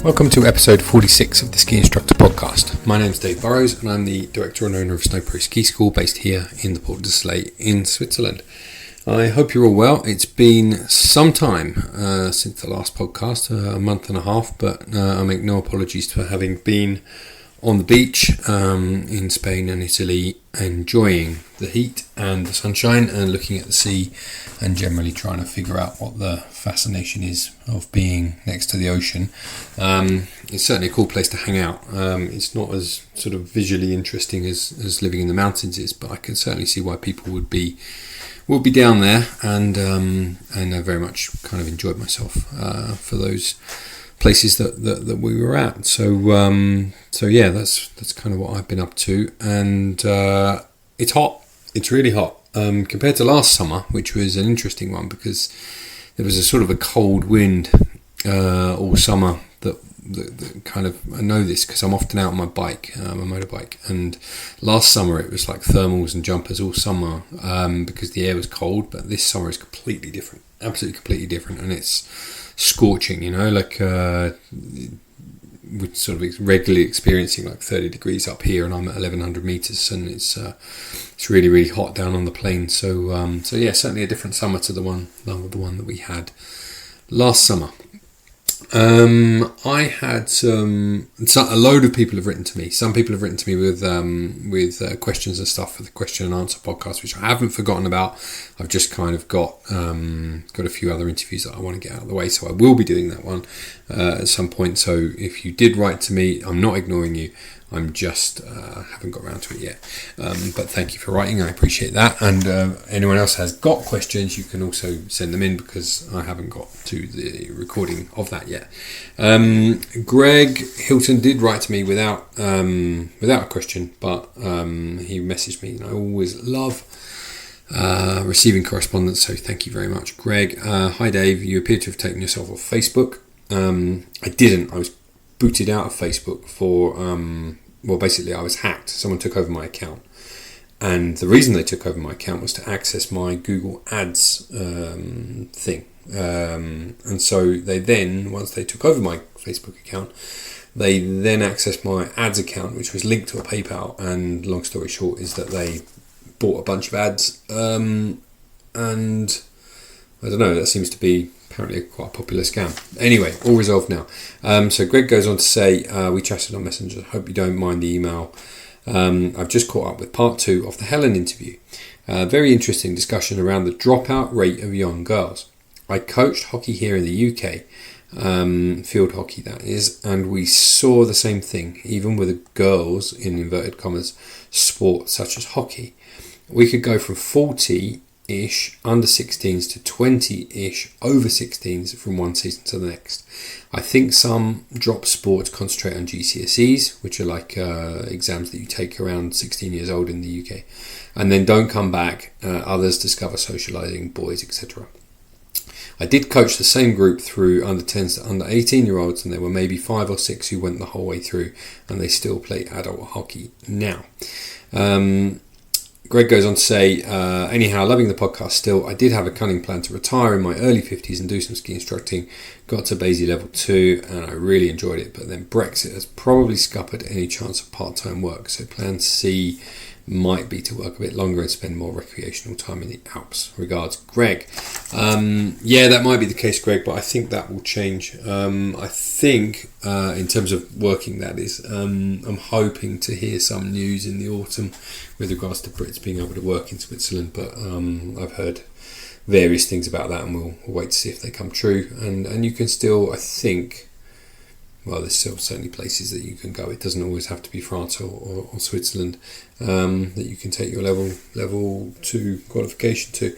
Welcome to episode 46 of the Ski Instructor Podcast. My name is Dave Burrows and I'm the director and owner of Snowpro Ski School based here in the Port de Soleil in Switzerland. I hope you're all well. It's been some time since the last podcast, a month and a half, but I make no apologies for having been on the beach in Spain and Italy, enjoying the heat and the sunshine and looking at the sea and generally trying to figure out what the fascination is of being next to the ocean. It's certainly a cool place to hang out. It's not as sort of visually interesting as living in the mountains is, but I can certainly see why people would be down there, and I very much kind of enjoyed myself for those places that we were at. So yeah, that's kind of what I've been up to, and it's hot. It's really hot compared to last summer, which was an interesting one because there was a sort of a cold wind all summer that kind of, I know this because I'm often out on my bike, my motorbike, and last summer it was like thermals and jumpers all summer because the air was cold, but this summer is completely different, absolutely completely different, and it's scorching, like we're sort of regularly experiencing like 30 degrees up here, and I'm at 1100 meters, and it's really, really hot down on the plain. So yeah, certainly a different summer to the one that we had last summer. I had a load of people have written to me. Some people have written to me with questions and stuff for the question and answer podcast, which I haven't forgotten about. I've just kind of got a few other interviews that I want to get out of the way, so I will be doing that one at some point. So if you did write to me, I'm not ignoring you. I'm just haven't got around to it yet. But thank you for writing. I appreciate that. And anyone else has got questions, you can also send them in because I haven't got to the recording of that yet. Greg Hilton did write to me without a question, but he messaged me, and I always love receiving correspondence, so thank you very much, Greg. Hi Dave, you appear to have taken yourself off Facebook. I didn't. I was booted out of Facebook for basically I was hacked. Someone took over my account, and the reason they took over my account was to access my Google Ads thing, and so they then, once they took over my Facebook account, they then accessed my ads account, which was linked to a PayPal, and long story short is that they bought a bunch of ads, and I don't know, that seems to be apparently quite a popular scam. Anyway, all resolved now. So Greg goes on to say, we chatted on Messenger. I hope you don't mind the email. I've just caught up with part 2 of the Helen interview. Very interesting discussion around the dropout rate of young girls. I coached hockey here in the UK, field hockey that is, and we saw the same thing, even with the girls, in inverted commas, sport such as hockey. We could go from 40-ish under 16s to 20-ish over 16s from one season to the next. I think some drop sport to concentrate on GCSEs, which are like exams that you take around 16 years old in the UK, and then don't come back. Others discover socialising, boys, etc. I did coach the same group through under 10s to under 18-year-olds, and there were maybe 5 or 6 who went the whole way through, and they still play adult hockey now. Greg goes on to say, anyhow, loving the podcast still. I did have a cunning plan to retire in my early 50s and do some ski instructing. Got to Basie level 2 and I really enjoyed it, but then Brexit has probably scuppered any chance of part-time work. So plan C might be to work a bit longer and spend more recreational time in the Alps. Regards, Greg. Yeah, that might be the case, Greg, but I think that will change. I think, in terms of working, that is, I'm hoping to hear some news in the autumn with regards to Brits being able to work in Switzerland, but I've heard various things about that, and we'll wait to see if they come true. And you can still, I think, well, there's still certainly places that you can go. It doesn't always have to be France or Switzerland that you can take your level 2 qualification to.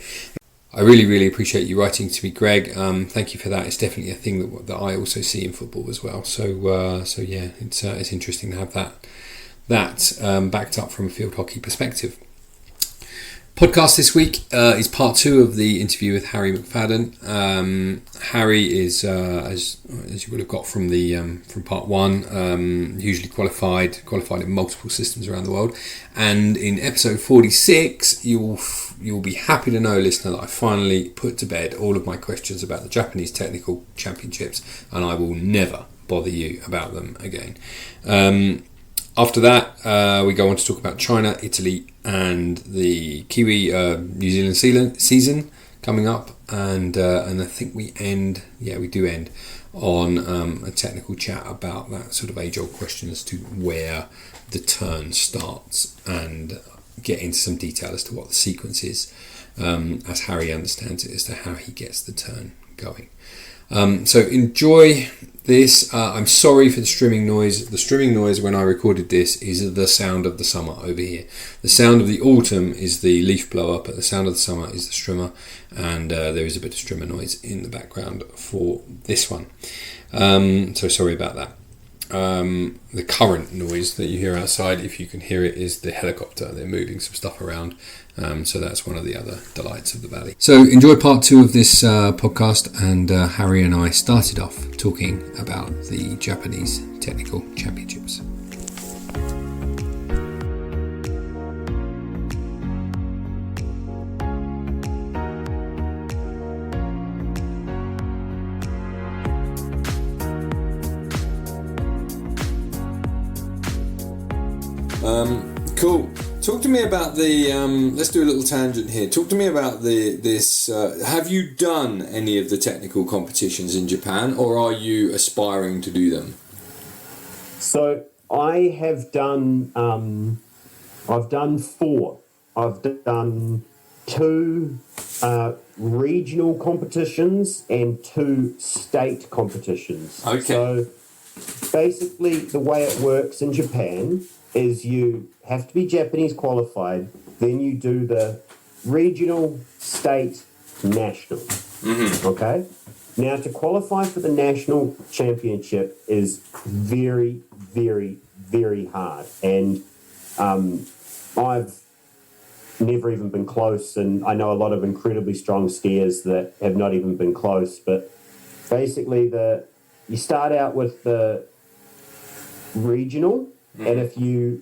I really, really appreciate you writing to me, Greg. Thank you for that. It's definitely a thing that I also see in football as well. So yeah, it's interesting to have that backed up from a field hockey perspective. Podcast this week is part 2 of the interview with Harry McFadden. Harry is, as you would have got from part 1, hugely qualified in multiple systems around the world. And in episode 46, you'll be happy to know, listener, that I finally put to bed all of my questions about the Japanese Technical Championships, and I will never bother you about them again. After that, we go on to talk about China, Italy, and the Kiwi New Zealand season coming up, and I think we end on a technical chat about that sort of age-old question as to where the turn starts, and get into some detail as to what the sequence is, as Harry understands it, as to how he gets the turn going. So enjoy this. I'm sorry for the streaming noise. The streaming noise when I recorded this is the sound of the summer over here. The sound of the autumn is the leaf blower, but the sound of the summer is the strimmer, and there is a bit of strimmer noise in the background for this one. So sorry about that. The current noise that you hear outside, if you can hear it, is the helicopter. They're moving some stuff around, so that's one of the other delights of the valley. So enjoy part 2 of this podcast, and Harry and I started off talking about the Japanese Technical Championships. Cool. Talk to me about the. Let's do a little tangent here. Talk to me about this. Have you done any of the technical competitions in Japan, or are you aspiring to do them? So I have done. I've done 4. I've done 2 regional competitions and 2 state competitions. Okay. So basically, the way it works in Japan is you have to be Japanese qualified, then you do the regional, state, national. Mm-hmm. Okay? Now, to qualify for the national championship is very, very, very hard. And I've never even been close, and I know a lot of incredibly strong skiers that have not even been close. But basically, you start out with the regional, and if you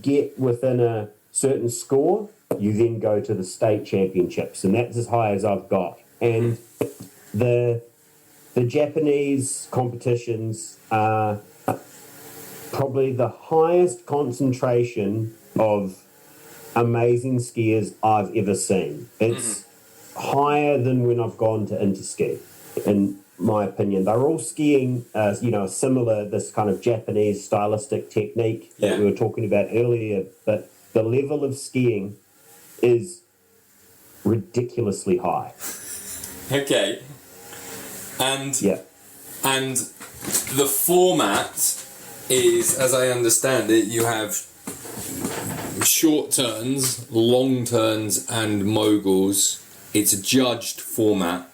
get within a certain score, you then go to the state championships, and that's as high as I've got. And the Japanese competitions are probably the highest concentration of amazing skiers I've ever seen. It's higher than when I've gone to interski, in my opinion. They're all skiing, similar, this kind of Japanese stylistic technique that we were talking about earlier, but the level of skiing is ridiculously high. Okay. And the format is, as I understand it, you have short turns, long turns, and moguls. It's a judged format.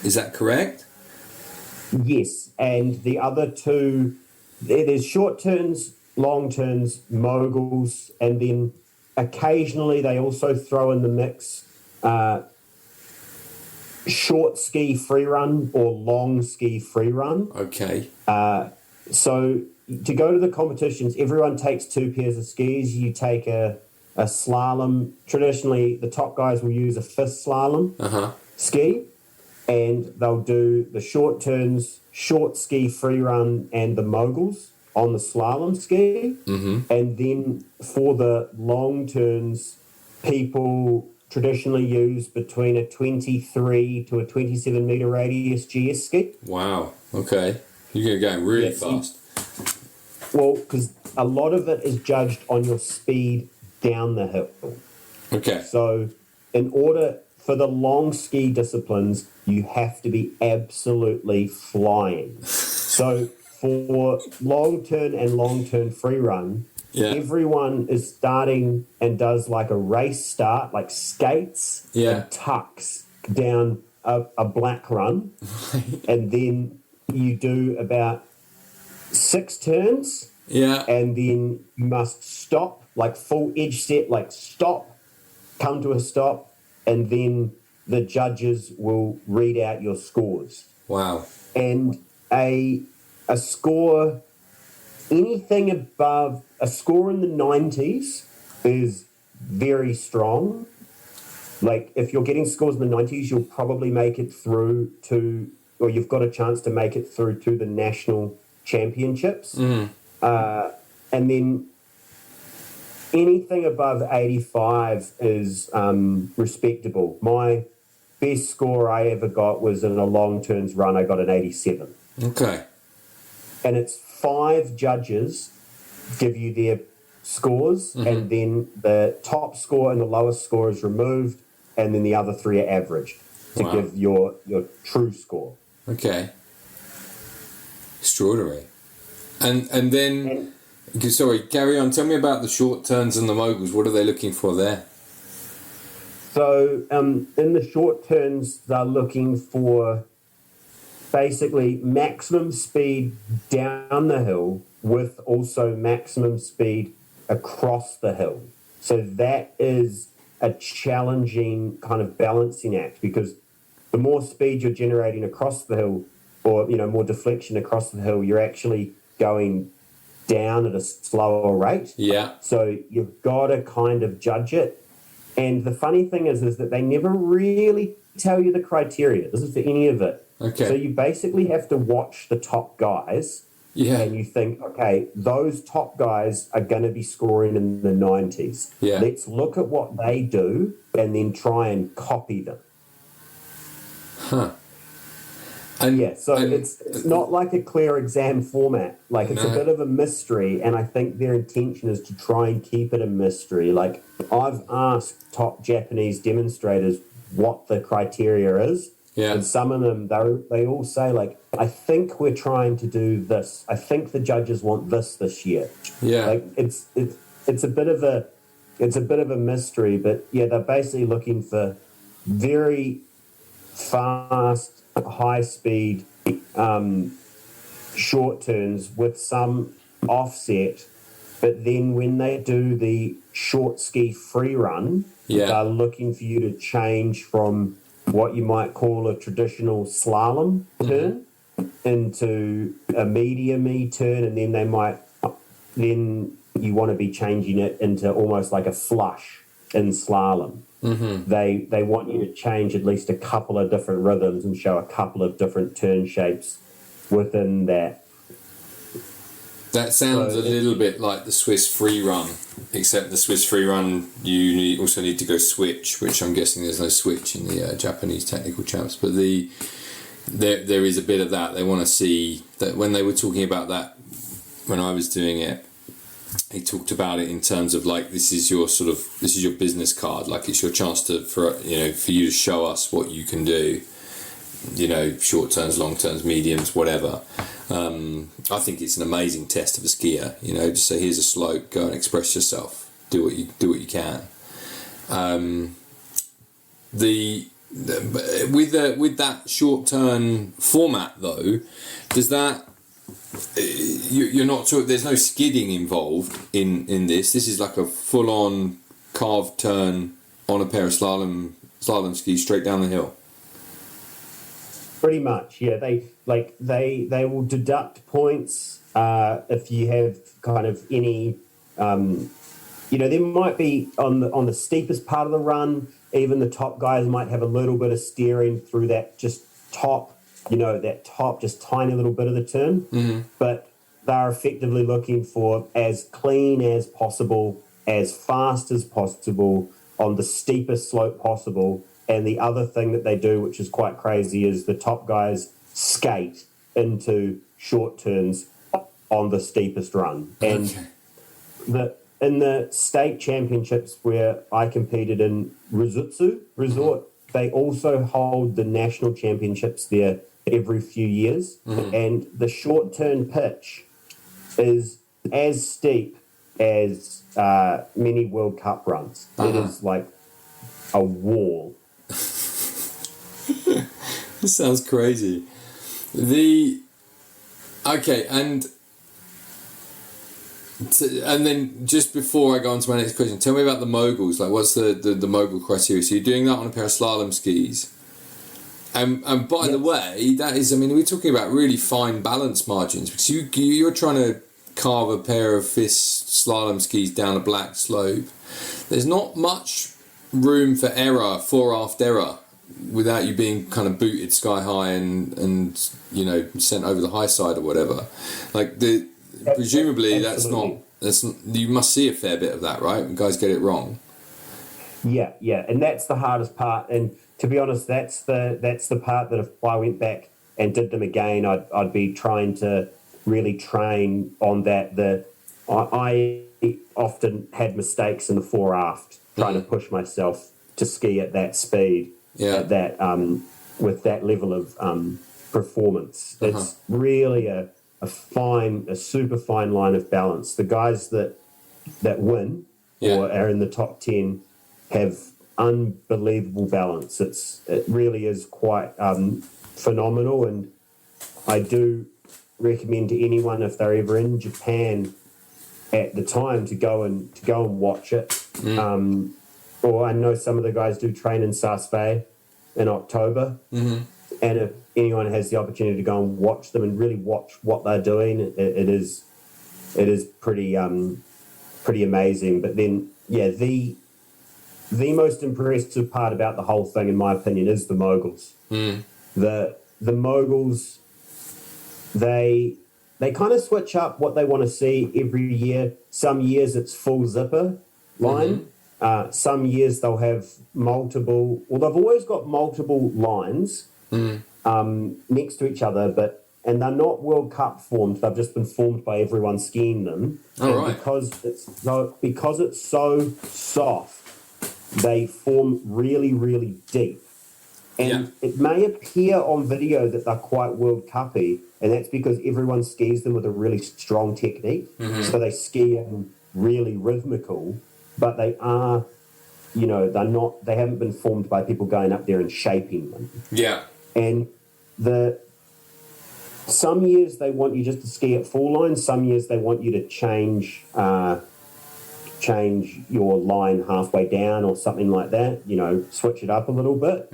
Is that correct? Yes, and the other 2, there's short turns, long turns, moguls, and then occasionally they also throw in the mix short ski free run or long ski free run. Okay. So to go to the competitions, everyone takes 2 pairs of skis. You take a slalom. Traditionally, the top guys will use a fifth slalom ski, and they'll do the short turns, short ski free run, and the moguls on the slalom ski. Mm-hmm. And then for the long turns, people traditionally use between a 23 to a 27 metre radius GS ski. Wow, okay. You're going really fast. Well, because a lot of it is judged on your speed down the hill. Okay. So in order for the long ski disciplines, you have to be absolutely flying. So for long turn and long turn free run, everyone is starting and does like a race start, like skates and tucks down a black run. And then you do about 6 turns. Yeah. And then you must stop, like full edge set, like stop, come to a stop, and then the judges will read out your scores. Wow. And a score, anything above, a score in the 90s is very strong. Like if you're getting scores in the 90s, you'll probably make it through to or you've got a chance to make it through to the national championships. And then anything above 85 is respectable. My best score I ever got was in a long turns run. I got an 87. Okay. And it's 5 judges give you their scores, and then the top score and the lowest score is removed, and then the other 3 are averaged to give your true score. Okay. Extraordinary. And then, sorry, carry on. Tell me about the short turns and the moguls. What are they looking for there? So in the short turns, they're looking for basically maximum speed down the hill with also maximum speed across the hill. So that is a challenging kind of balancing act, because the more speed you're generating across the hill, or more deflection across the hill, you're actually going down at a slower rate. Yeah. So you've got to kind of judge it. And the funny thing is that they never really tell you the criteria. This is for any of it. Okay. So you basically have to watch the top guys. Yeah. And you think, okay, those top guys are going to be scoring in the 90s. Yeah. Let's look at what they do and then try and copy them. Huh. It's not like a clear exam format. Like, it's a bit of a mystery, and I think their intention is to try and keep it a mystery. Like, I've asked top Japanese demonstrators what the criteria is, and some of them, they all say, like, I think we're trying to do this. I think the judges want this year. Yeah. Like, it's a bit of a mystery, but yeah, they're basically looking for very fast, high speed short turns with some offset, but then when they do the short ski free run, they're looking for you to change from what you might call a traditional slalom turn into a medium-y turn, and then you want to be changing it into almost like a flush in slalom. They want you to change at least a couple of different rhythms and show a couple of different turn shapes within that. That sounds a little bit like the Swiss free run, except the Swiss free run also need to go switch, which I'm guessing there's no switch in the Japanese technical champs. But there is a bit of that. They want to see that. When they were talking about that when I was doing it, he talked about it in terms of like, this is your business card, like it's your chance for you to show us what you can do, short turns, long turns, mediums, whatever. I think it's an amazing test of a skier, just say, here's a slope, go and express yourself, do what you can. With that short turn format though, does that, you're not sure, there's no skidding involved in this. This is like a full-on carved turn on a pair of slalom skis straight down the hill. Pretty much, yeah. They will deduct points if you have kind of any. There might be on the steepest part of the run. Even the top guys might have a little bit of steering through that just top. That top, just tiny little bit of the turn, but they're effectively looking for as clean as possible, as fast as possible, on the steepest slope possible. And the other thing that they do, which is quite crazy, is the top guys skate into short turns on the steepest run. And in the state championships where I competed in Resort, they also hold the national championships there every few years, and the short turn pitch is as steep as many World Cup runs. It is like a wall. This sounds crazy. And then just before I go on to my next question, tell me about the moguls. Like, what's the mogul criteria? So you're doing that on a pair of slalom skis. And by the way, that is, we're talking about really fine balance margins, because you're trying to carve a pair of FIS slalom skis down a black slope. There's not much room for error, fore-aft error without you being kind of booted sky high and you know, sent over the high side or whatever. Like presumably that's not you must see a fair bit of that, right? When guys get it wrong. Yeah, and that's the hardest part. And to be honest, that's the part that if I went back and did them again, I'd be trying to really train on that. I often had mistakes in the fore aft, trying to push myself to ski at that speed, at that with that level of performance. It's really a super fine line of balance. The guys that win or are in the top 10 have unbelievable balance. It really is quite phenomenal, and I do recommend to anyone, if they're ever in Japan at the time, to go and watch it. Or I know some of the guys do train in Saspe in October, and if anyone has the opportunity to go and watch them and really watch what they're doing, it is pretty amazing. But then the most impressive part about the whole thing, in my opinion, is the moguls. The moguls, they kind of switch up what they want to see every year. Some years it's full zipper line. Some years they'll have multiple, well, they've always got multiple lines next to each other, and they're not World Cup formed. They've just been formed by everyone skiing them. Because it's so soft, they form really, really deep. And it may appear on video that they're quite World Cuppy, and that's because everyone skis them with a really strong technique. So they ski in really rhythmical, but they are, they haven't been formed by people going up there and shaping them. And some years they want you just to ski at full line. Some years they want you to change your line halfway down or something like that, switch it up a little bit.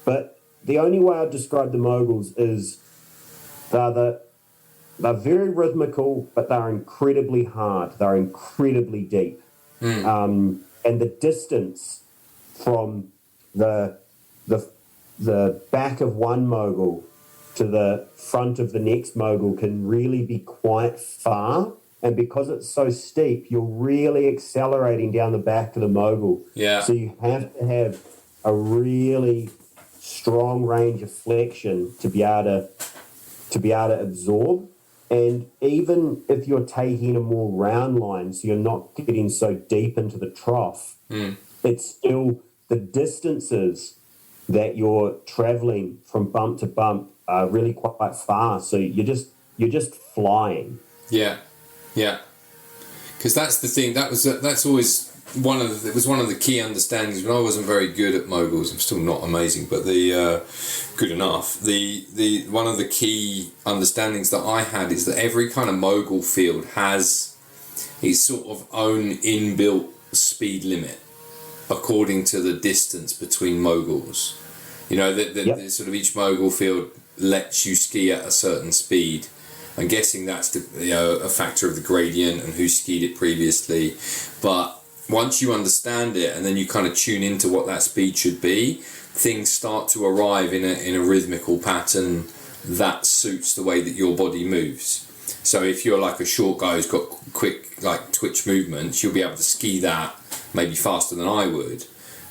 But the only way I'd describe the moguls is they're very rhythmical, but they're incredibly hard. They're incredibly deep. And the distance from the back of one mogul to the front of the next mogul can really be quite far. And because it's so steep, you're really accelerating down the back of the mogul. So you have to have a really strong range of flexion to be able to absorb. And even if you're taking a more round line, so you're not getting so deep into the trough, it's still the distances that you're traveling from bump to bump are really quite far. So you're just flying. Because that's the thing. That's always it was one of the key understandings when I wasn't very good at moguls. I'm still not amazing, but good enough. The one of the key understandings that I had is that every kind of mogul field has its sort of own inbuilt speed limit according to the distance between moguls. Sort of each mogul field lets you ski at a certain speed. I'm guessing that's a factor of the gradient and who skied it previously. But once you understand it and then you kind of tune into what that speed should be, things start to arrive in a rhythmical pattern that suits the way that your body moves. So if you're like a short guy who's got quick like twitch movements, you'll be able to ski that maybe faster than I would,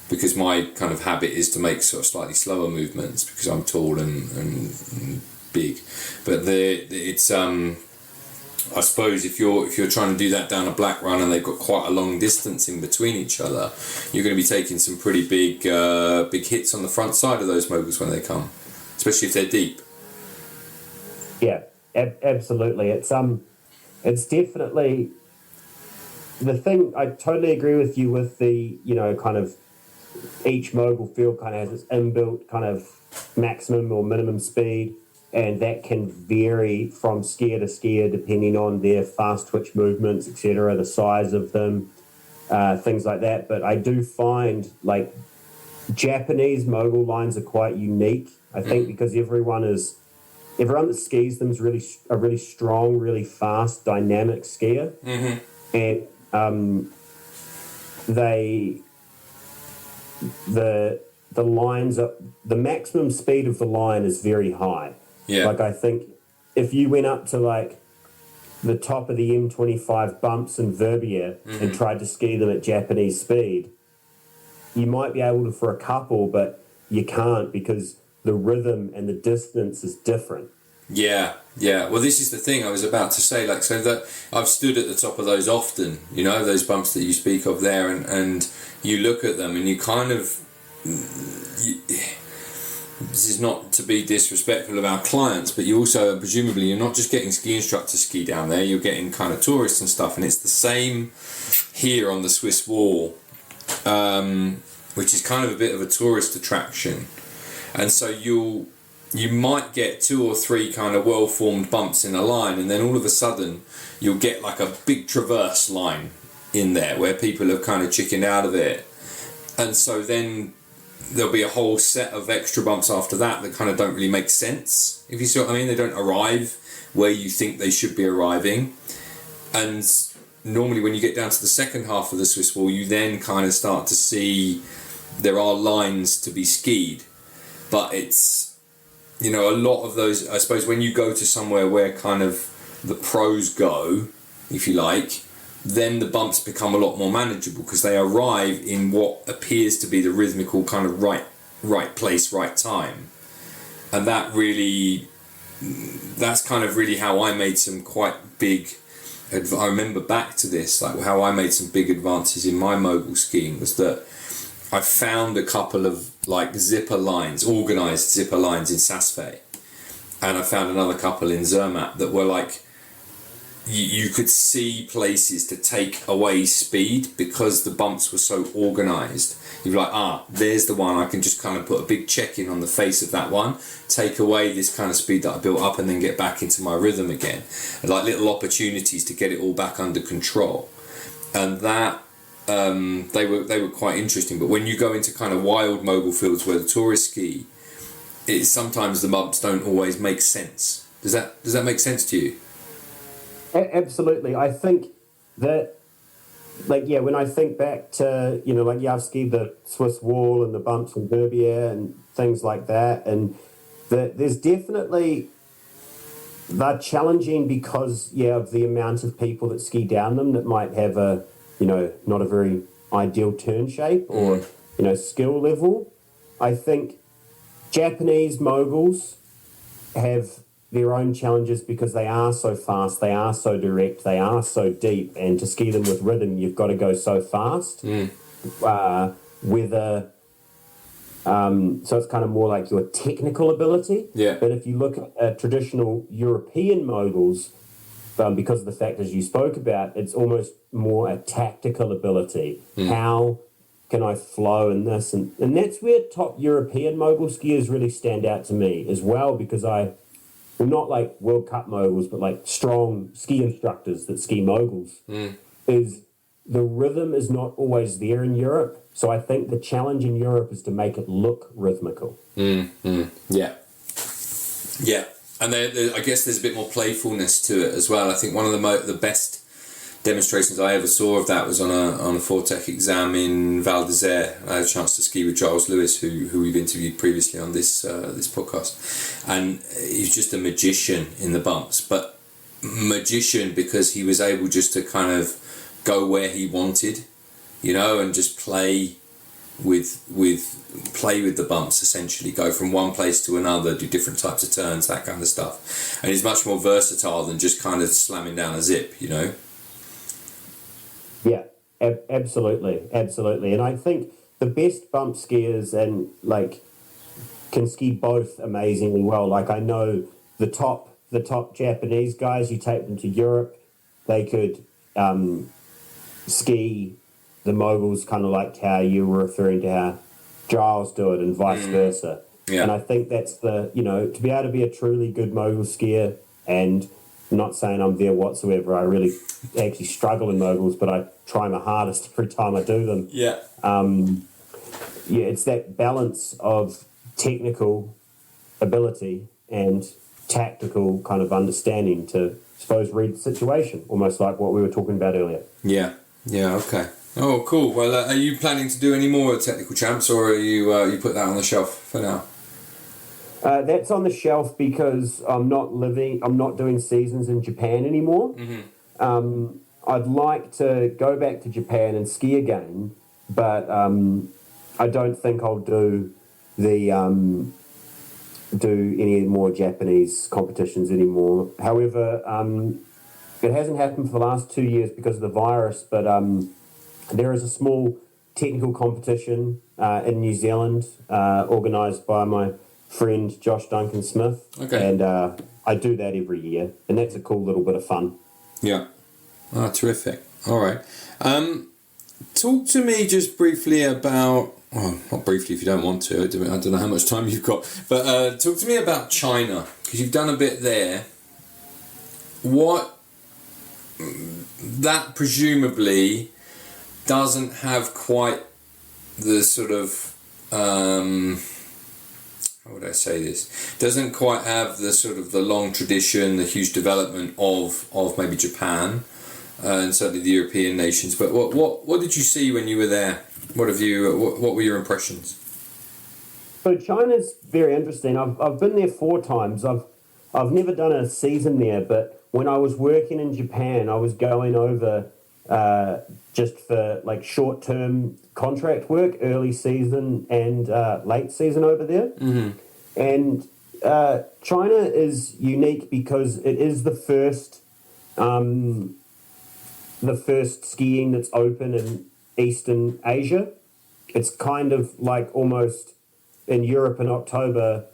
because my kind of habit is to make sort of slightly slower movements because I'm tall and big. But it's I suppose if you're trying to do that down a black run and they've got quite a long distance in between each other, you're going to be taking some pretty big hits on the front side of those moguls when they come, especially if they're deep. Yeah, absolutely. It's definitely the thing. I totally agree with you with the kind of each mogul field kind of has its inbuilt kind of maximum or minimum speed. And that can vary from skier to skier depending on their fast twitch movements, etc., the size of them, things like that. But I do find like Japanese mogul lines are quite unique. I think because everyone that skis them is a really strong, really fast, dynamic skier, and the lines are, the maximum speed of the line is very high. Yeah. Like, I think if you went up to like the top of the M25 bumps in Verbier and tried to ski them at Japanese speed, you might be able to for a couple, but you can't because the rhythm and the distance is different. Yeah. Well, this is the thing I was about to say. Like, so that I've stood at the top of those often, you know, those bumps that you speak of there, and you look at them and you kind of, this is not to be disrespectful of our clients, but you also, presumably, you're not just getting ski instructors ski down there, you're getting kind of tourists and stuff, and it's the same here on the Swiss wall, which is kind of a bit of a tourist attraction. And so you might get 2 or 3 kind of well-formed bumps in a line, and then all of a sudden you'll get like a big traverse line in there where people have kind of chickened out of it. And so then there'll be a whole set of extra bumps after that kind of don't really make sense, if you see what I mean. They don't arrive where you think they should be arriving. And normally when you get down to the second half of the Swiss wall, you then kind of start to see there are lines to be skied. But it's, you know, a lot of those, I suppose, when you go to somewhere where kind of the pros go, if you like, then the bumps become a lot more manageable because they arrive in what appears to be the rhythmical kind of right place, right time. And that's kind of really how I made some quite big, I remember back to this, like how I made some big advances in my mogul skiing was that I found a couple of like zipper lines, organised zipper lines in Saas-Fee, and I found another couple in Zermatt that were like, you could see places to take away speed because the bumps were so organised. You're like, there's the one, I can just kind of put a big check in on the face of that one, take away this kind of speed that I built up and then get back into my rhythm again. And like little opportunities to get it all back under control. And that, they were quite interesting. But when you go into kind of wild mogul fields where the tourists ski, sometimes the bumps don't always make sense. Does that make sense to you? Absolutely. I think that, like, yeah, when I think back to, you know, like, yeah, I've skied the Swiss wall and the bumps in Verbier and things like that, and there's definitely, they're challenging because, yeah, of the amount of people that ski down them that might have a, you know, not a very ideal turn shape or, you know, skill level. I think Japanese moguls have their own challenges because they are so fast, they are so direct, they are so deep, and to ski them with rhythm, you've got to go so fast. So it's kind of more like your technical ability. Yeah. But if you look at traditional European moguls, because of the factors you spoke about, it's almost more a tactical ability. How can I flow in this? And that's where top European mogul skiers really stand out to me as well, because well, not like World Cup moguls, but like strong ski instructors that ski moguls, is the rhythm is not always there in Europe. So I think the challenge in Europe is to make it look rhythmical. Yeah. And I guess there's a bit more playfulness to it as well. I think one of the best demonstrations I ever saw of that was on a Fortec exam in Val d'Isère. I had a chance to ski with Giles Lewis, who we've interviewed previously on this podcast, and he's just a magician in the bumps, but magician because he was able just to kind of go where he wanted, you know, and just play with the bumps, essentially go from one place to another, do different types of turns, that kind of stuff. And he's much more versatile than just kind of slamming down a zip, you know. Yeah, absolutely. And I think the best bump skiers and like can ski both amazingly well. Like I know the top Japanese guys, you take them to Europe, they could ski the moguls kind of like how you were referring to how Giles do it and vice versa. Yeah. And I think that's to be able to be a truly good mogul skier, and I'm not saying I'm there whatsoever. I really actually struggle in moguls, but I try my hardest every time I do them. Yeah. It's that balance of technical ability and tactical kind of understanding to, I suppose, read the situation, almost like what we were talking about earlier. Yeah. Okay. Oh, cool. Well, are you planning to do any more technical champs, or are you put that on the shelf for now? That's on the shelf because I'm not doing seasons in Japan anymore. Mm-hmm. I'd like to go back to Japan and ski again, but I don't think I'll do any more Japanese competitions anymore. However, it hasn't happened for the last 2 years because of the virus, but there is a small technical competition in New Zealand organised by my friend Josh Duncan Smith. Okay. And I do that every year, and that's a cool little bit of fun. Yeah. Oh, terrific. All right. Talk to me just briefly about, well, not briefly if you don't want to, I don't know how much time you've got, but talk to me about China, because you've done a bit there. That presumably doesn't have quite the sort of, how would I say this? Doesn't quite have the sort of the long tradition, the huge development of maybe Japan and certainly the European nations. But what did you see when you were there? What were your impressions? So China's very interesting. I've been there 4 times. I've never done a season there, but when I was working in Japan, I was going over just for like short-term contract work, early season and late season over there. Mm-hmm. And China is unique because it is the first skiing that's open in Eastern Asia. It's kind of like almost in Europe in October,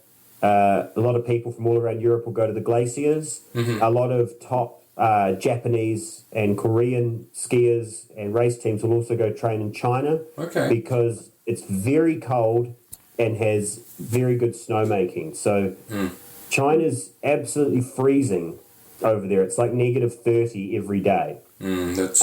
a lot of people from all around Europe will go to the glaciers. Mm-hmm. A lot of top Japanese and Korean skiers and race teams will also go train in China. Okay. Because it's very cold and has very good snowmaking. So China's absolutely freezing over there. It's like -30 every day. That's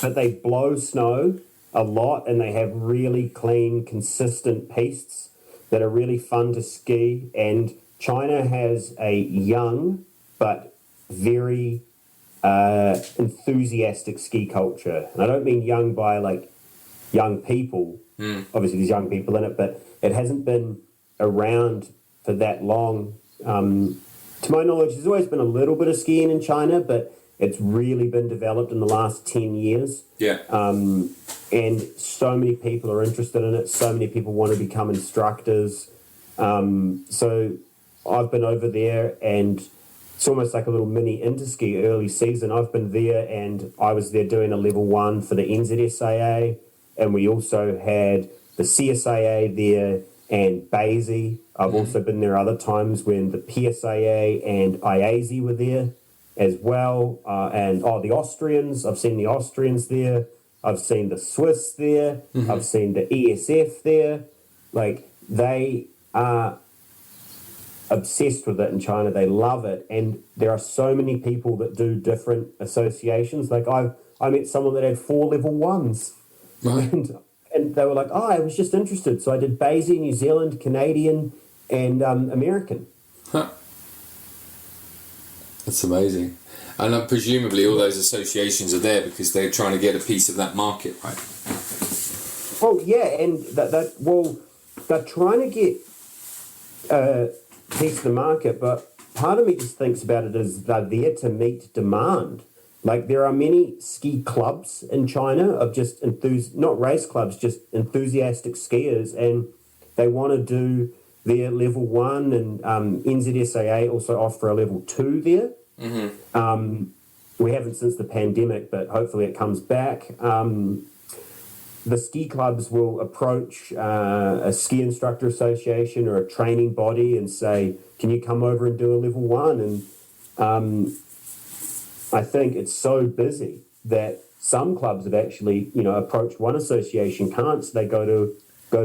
But they blow snow a lot, and they have really clean, consistent pistes that are really fun to ski. And China has a young but very enthusiastic ski culture. And I don't mean young by like young people. Obviously, there's young people in it, but it hasn't been around for that long. To my knowledge, there's always been a little bit of skiing in China, but it's really been developed in the last 10 years. Yeah. And so many people are interested in it. So many people want to become instructors. So I've been over there, and it's almost like a little mini interski early season. I've been there, and I was there doing a level 1 for the NZSIA, and we also had the CSIA there and BASI. I've also been there other times when the PSIA and IASI were there as well. And the Austrians, I've seen the Austrians there. I've seen the Swiss there. Mm-hmm. I've seen the ESF there. Like, they are obsessed with it in China. They love it. And there are so many people that do different associations. Like, I met someone that had 4 level 1s. Right. And they were like, I was just interested. So I did BASI, New Zealand, Canadian, and American. Huh. That's amazing. And presumably all those associations are there because they're trying to get a piece of that market, right? Well, yeah, and they're trying to get a piece of the market, but part of me just thinks about it as they're there to meet demand. Like, there are many ski clubs in China of just not race clubs, just enthusiastic skiers, and they want to do their level 1, and NZSIA also offer a level 2 there. Mm-hmm. We haven't since the pandemic, but hopefully it comes back. The ski clubs will approach a ski instructor association or a training body and say, can you come over and do a level 1? And I think it's so busy that some clubs have actually, approached one association, can't, so they go to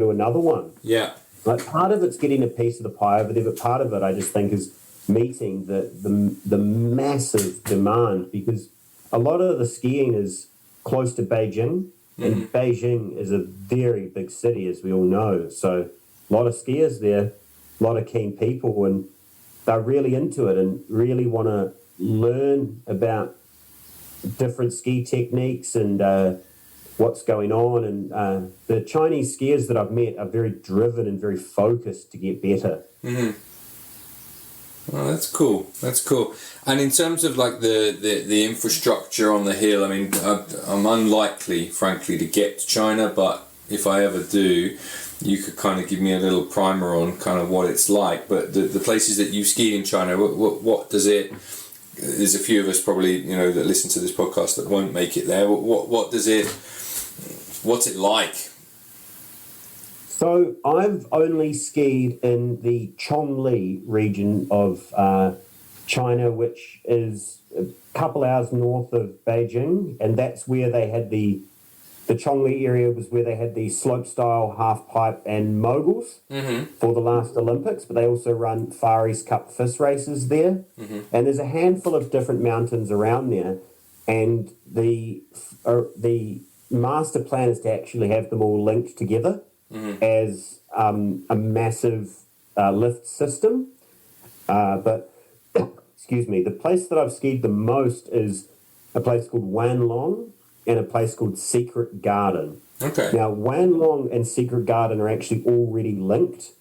another one. Yeah. Like, part of it's getting a piece of the pie over there, but part of it I just think is meeting the massive demand, because a lot of the skiing is close to Beijing, and Beijing is a very big city, as we all know. So a lot of skiers there, a lot of keen people, and they're really into it and really want to learn about different ski techniques and what's going on. And the Chinese skiers that I've met are very driven and very focused to get better. Mm-hmm. Oh, that's cool. That's cool. And in terms of like the infrastructure on the hill, I mean, I'm unlikely, frankly, to get to China, but if I ever do, you could kind of give me a little primer on kind of what it's like. But the places that you skied in China, what does it? There's a few of us probably, you know, that listen to this podcast that won't make it there. What does it? What's it like? So I've only skied in the Chongli region of China, which is a couple hours north of Beijing, and that's where they had the Chongli area was where they had the slopestyle, half pipe, and moguls for the last Olympics. But they also run Far East Cup FIS races there, and there's a handful of different mountains around there, and the master plan is to actually have them all linked together. As a massive lift system. But, excuse me, the place that I've skied the most is a place called Wanlong and a place called Secret Garden. Okay. Now, Wanlong and Secret Garden are actually already linked.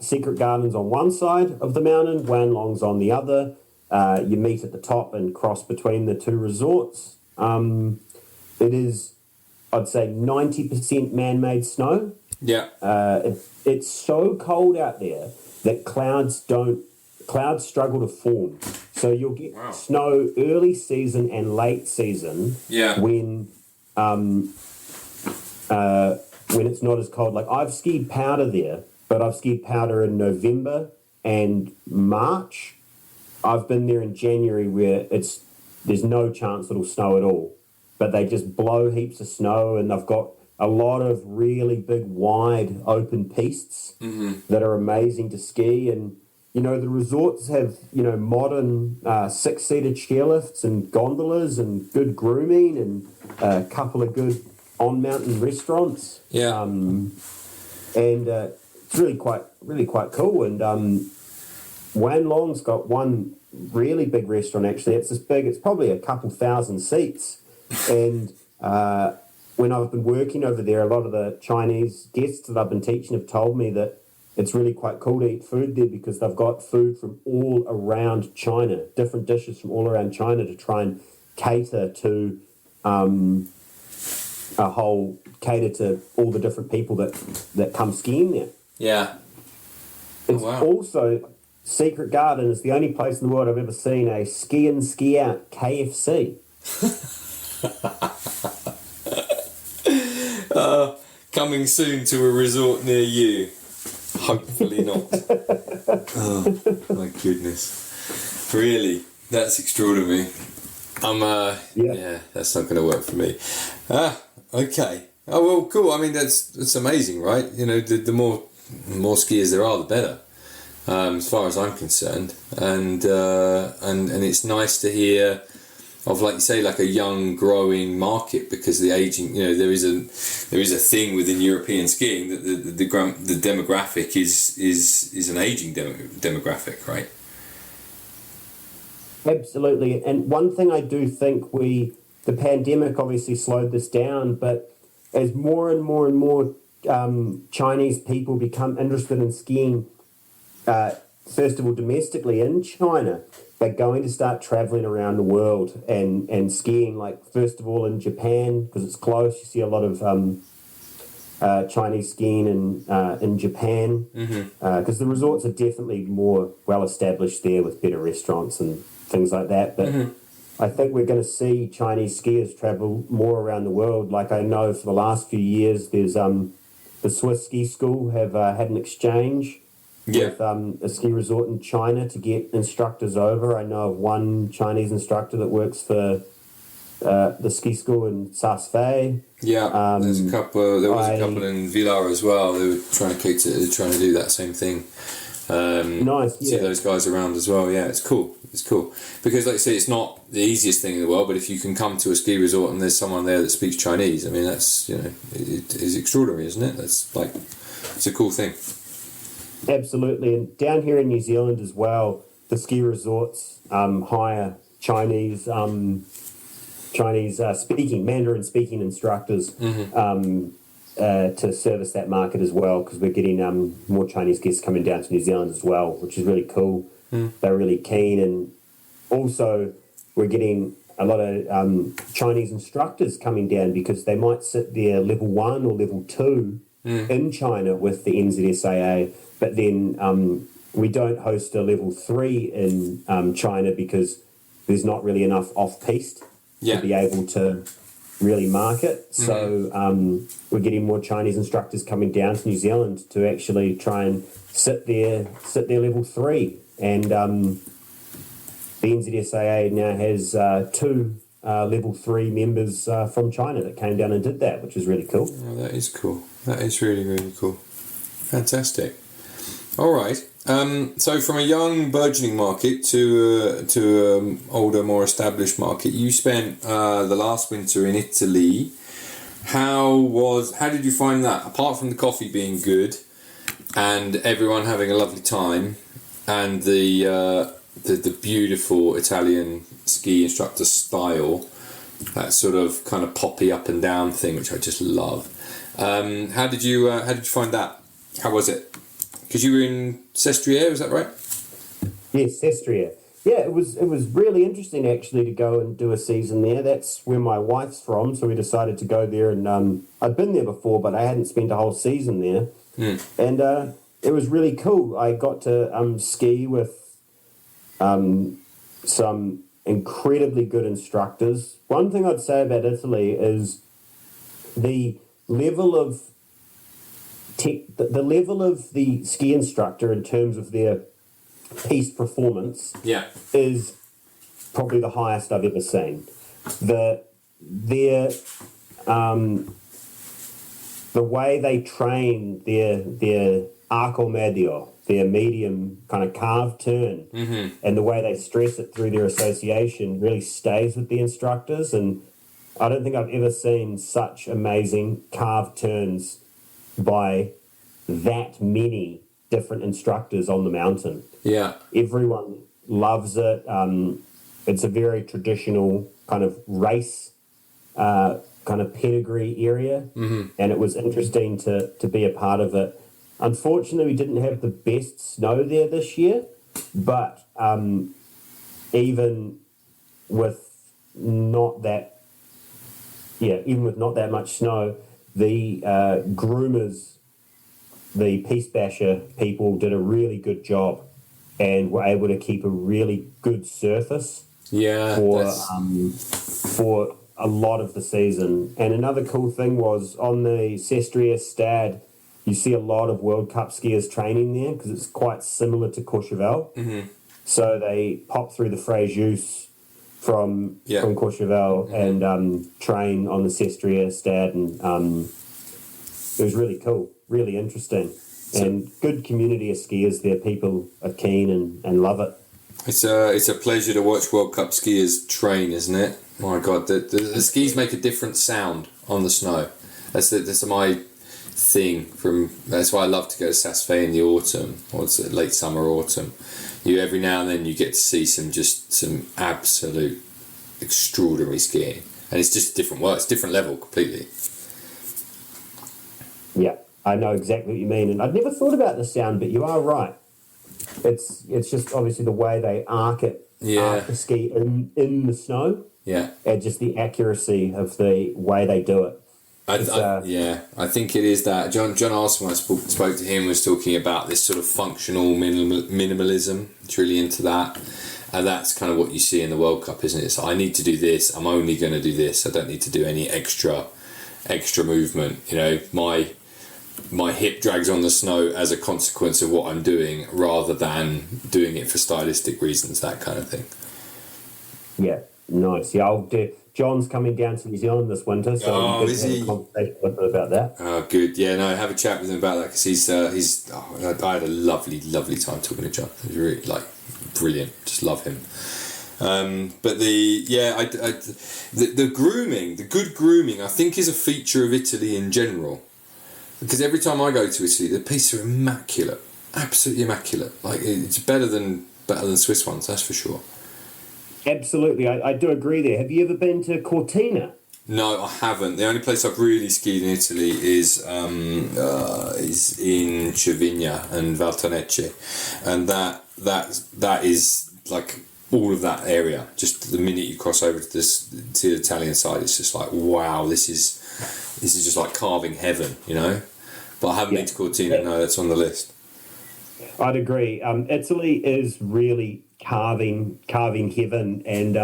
Secret Garden's on one side of the mountain, Wanlong's on the other. You meet at the top and cross between the two resorts. It is, I'd say, 90% man-made snow. Yeah. It's so cold out there that clouds struggle to form. So you'll get snow early season and late season. Yeah. When it's not as cold. Like I've skied powder there, but I've skied powder in November and March. I've been there in January where there's no chance it'll snow at all. But they just blow heaps of snow, and they've got a lot of really big, wide, open pistes that are amazing to ski. And, you know, the resorts have, you know, modern six-seater chairlifts and gondolas and good grooming and a couple of good on-mountain restaurants. Yeah. And it's really quite cool. And Wanlong's got one really big restaurant, actually. It's this big, it's probably a couple thousand seats. And when I've been working over there, a lot of the Chinese guests that I've been teaching have told me that it's really quite cool to eat food there because they've got food from all around China, different dishes from all around China to try and cater to cater to all the different people that come skiing there. Yeah. It's also, Secret Garden is the only place in the world I've ever seen a ski in, ski out KFC. Coming soon to a resort near you. Hopefully not. Oh my goodness. Really? That's extraordinary. Yeah, that's not going to work for me. Okay. Oh well, cool. I mean, that's amazing, right? You know, the more skiers there are, the better. As far as I'm concerned, and it's nice to hear of, like you say, like a young growing market, because the aging, you know, there is a thing within European skiing that the demographic is an aging demographic, right? Absolutely. And one thing I do think the pandemic obviously slowed this down, but as more and more and more Chinese people become interested in skiing, first of all, domestically in China, they're going to start traveling around the world and skiing, like, first of all, in Japan, because it's close. You see a lot of Chinese skiing in Japan, because the resorts are definitely more well-established there with better restaurants and things like that. But I think we're going to see Chinese skiers travel more around the world. Like, I know for the last few years, there's the Swiss Ski School have had an exchange with a ski resort in China to get instructors over. I know of one Chinese instructor that works for the ski school in Saas-Fee. Yeah, there's a couple. There was a couple in Villar as well. They were trying to do that same thing. Nice. See those guys around as well. Yeah, it's cool. It's cool because, like I say, it's not the easiest thing in the world. But if you can come to a ski resort and there's someone there that speaks Chinese, I mean, that's, you know, it is extraordinary, isn't it? That's like, it's a cool thing. Absolutely. And down here in New Zealand as well, the ski resorts hire Chinese Chinese Mandarin speaking instructors to service that market as well, because we're getting more Chinese guests coming down to New Zealand as well, which is really cool. They're really keen, and also we're getting a lot of Chinese instructors coming down because they might sit their level 1 or level 2 in China with the NZSIA, but then we don't host a level 3 in China because there's not really enough off-piste to be able to really market. So we're getting more Chinese instructors coming down to New Zealand to actually try and sit their level 3. And the NZSIA now has 2 level 3 members from China that came down and did that, which is really cool. Oh, that is cool. That is really, really cool. Fantastic. All right. So from a young burgeoning market to older, more established market, you spent the last winter in Italy. How did you find that? Apart from the coffee being good and everyone having a lovely time and the beautiful Italian ski instructor style, that sort of kind of poppy up and down thing, which I just love. How did you find that? How was it? Because you were in Sestria, was that right? Yes, Sestria. Yeah, it was really interesting actually to go and do a season there. That's where my wife's from, so we decided to go there. And I'd been there before, but I hadn't spent a whole season there. And it was really cool. I got to ski with some incredibly good instructors. One thing I'd say about Italy is the level of the ski instructor in terms of their piste performance is probably the highest I've ever seen. The way they train their arco medio, their medium kind of carved turn, and the way they stress it through their association really stays with the instructors. And I don't think I've ever seen such amazing carved turns by that many different instructors on the mountain. Yeah. Everyone loves it. It's a very traditional kind of race kind of pedigree area, and it was interesting to be a part of it. Unfortunately, we didn't have the best snow there this year, but even with not that much snow, the groomers, the Piste Basher people did a really good job and were able to keep a really good surface for a lot of the season. And another cool thing was on the Sestria Stad, you see a lot of World Cup skiers training there because it's quite similar to Courchevel. So they pop through the Frejus from Courchevel and train on the Sestria Stad, and it was really cool, really interesting, and good community of skiers there. People are keen and love it. It's a pleasure to watch World Cup skiers train, isn't it? My God, the skis make a different sound on the snow. That's my thing. That's why I love to go to Saas-Fee in the autumn, or it's late summer, autumn. Every now and then you get to see some absolute extraordinary skiing, and it's just different work. It's different level completely. Yeah, I know exactly what you mean, and I'd never thought about the sound, but you are right. It's just obviously the way they arc the ski in the snow. Yeah, and just the accuracy of the way they do it. I think it is that. John Arson, when I spoke to him, was talking about this sort of functional minimalism. It's really into that. And that's kind of what you see in the World Cup, isn't it? So I need to do this. I'm only going to do this. I don't need to do any extra movement. My hip drags on the snow as a consequence of what I'm doing rather than doing it for stylistic reasons, that kind of thing. Yeah, nice. Yeah, John's coming down to New Zealand this winter, so I'm going to have a conversation with him about that. Oh, good. Yeah, no, have a chat with him about that because I had a lovely, lovely time talking to John. He was really brilliant. Just love him. But the grooming, the good grooming, I think is a feature of Italy in general. Because every time I go to Italy, the pistes are immaculate, absolutely immaculate. Like it's better than Swiss ones, that's for sure. Absolutely, I do agree there. Have you ever been to Cortina? No, I haven't. The only place I've really skied in Italy is in Cervinia and Valtonecce, and that is like all of that area. Just the minute you cross over to the Italian side, it's just like, wow, this is just like carving heaven, you know. But I haven't been to Cortina. No, that's on the list. I'd agree. Italy is really carving heaven, and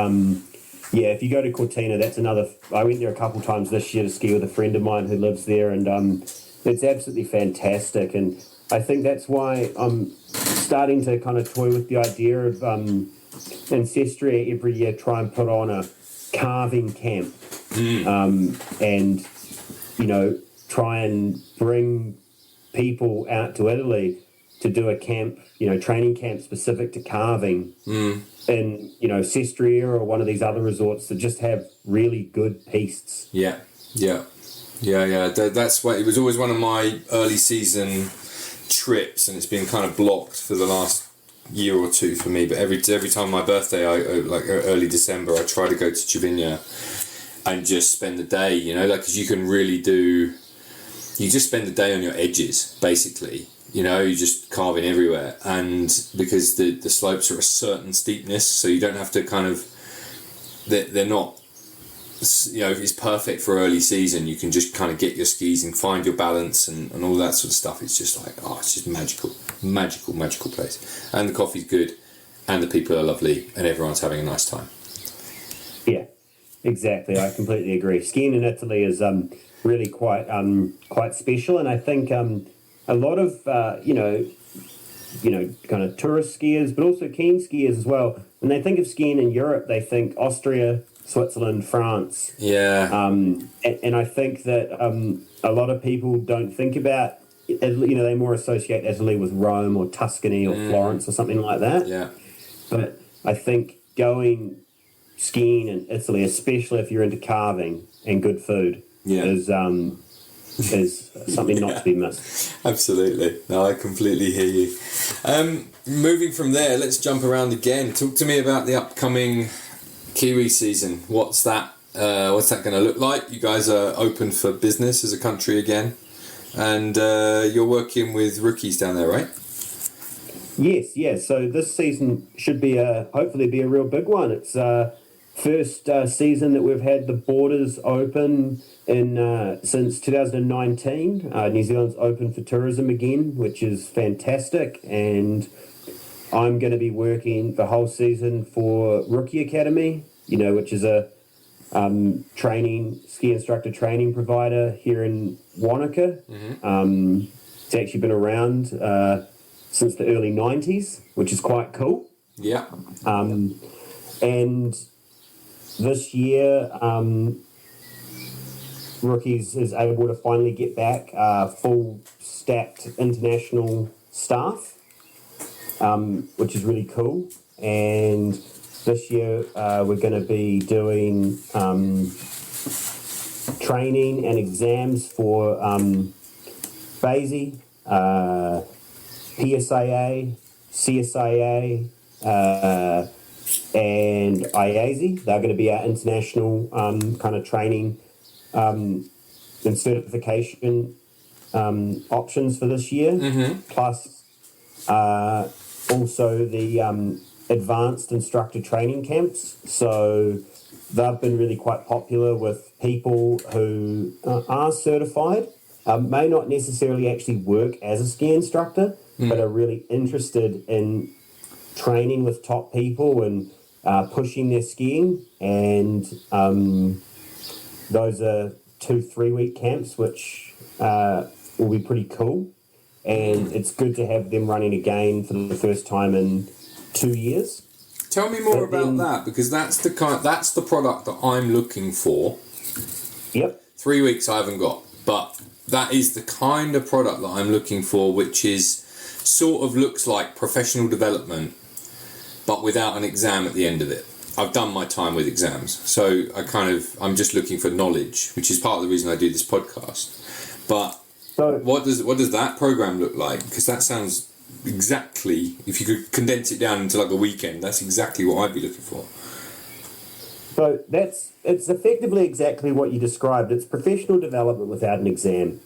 if you go to Cortina, that's another. I went there a couple of times this year to ski with a friend of mine who lives there, and it's absolutely fantastic. And I think that's why I'm starting to kind of toy with the idea of NZSIA every year try and put on a carving camp, and try and bring people out to Italy to do a camp, training camp specific to carving in, Sestria or one of these other resorts that just have really good pistes. Yeah. That's why it was always one of my early season trips, and it's been kind of blocked for the last year or two for me. But every time my birthday, like early December, I try to go to Cervinia and just spend the day. Because you can really do. You just spend the day on your edges, basically. You're just carving everywhere, and because the slopes are a certain steepness, so you don't have to kind of. They're not. It's perfect for early season. You can just kind of get your skis and find your balance and all that sort of stuff. It's just like, it's just magical place. And the coffee's good, and the people are lovely, and everyone's having a nice time. Yeah, exactly. I completely agree. Skiing in Italy is really quite special, and I think a lot of kind of tourist skiers, but also keen skiers as well. When they think of skiing in Europe, they think Austria, Switzerland, France. Yeah. And I think that a lot of people don't think about, they more associate Italy with Rome or Tuscany or Florence or something like that. Yeah. But I think going skiing in Italy, especially if you're into carving and good food, is something not to be missed. Absolutely. No, I completely hear you. Moving from there, let's jump around again. Talk to me about the upcoming Kiwi season. What's that going to look like? You guys are open for business as a country again, and you're working with rookies down there, right? Yes. So this season should be hopefully be a real big one. It's first season that we've had the borders open in since 2019. New Zealand's open for tourism again, which is fantastic, and I'm going to be working the whole season for Rookie Academy, which is a ski instructor training provider here in Wanaka. Mm-hmm. It's actually been around since the early 90s, which is quite cool. Yeah. And this year, Rookies is able to finally get back full stacked international staff, which is really cool. And this year we're going to be doing training and exams for BASI, PSIA, CSIA, and IASI. They're going to be our international kind of training and certification options for this year. Mm-hmm. Plus also the advanced instructor training camps. So they've been really quite popular with people who are certified, may not necessarily actually work as a ski instructor, but are really interested in training with top people and pushing their skiing. And those are 2-3 week camps, which will be pretty cool. And it's good to have them running again for the first time in 2 years. Tell me more about that, because that's the product that I'm looking for. Yep. 3 weeks I haven't got, but that is the kind of product that I'm looking for, which is sort of looks like professional development, but without an exam at the end of it. I've done my time with exams, so I'm just looking for knowledge, which is part of the reason I do this podcast. But what does that program look like? Because that sounds exactly, if you could condense it down into like a weekend, that's exactly what I'd be looking for. So it's effectively exactly what you described. It's professional development without an exam.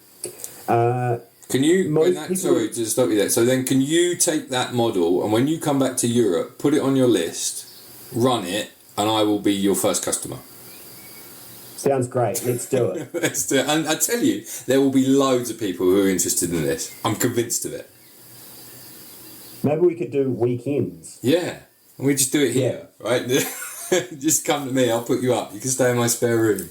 Can you, sorry to stop you there. So then can you take that model and when you come back to Europe, put it on your list, run it, and I will be your first customer? Sounds great. Let's do it. Let's do it. And I tell you, there will be loads of people who are interested in this. I'm convinced of it. Maybe we could do weekends. Yeah. And we just do it here, right? Just come to me, I'll put you up. You can stay in my spare room.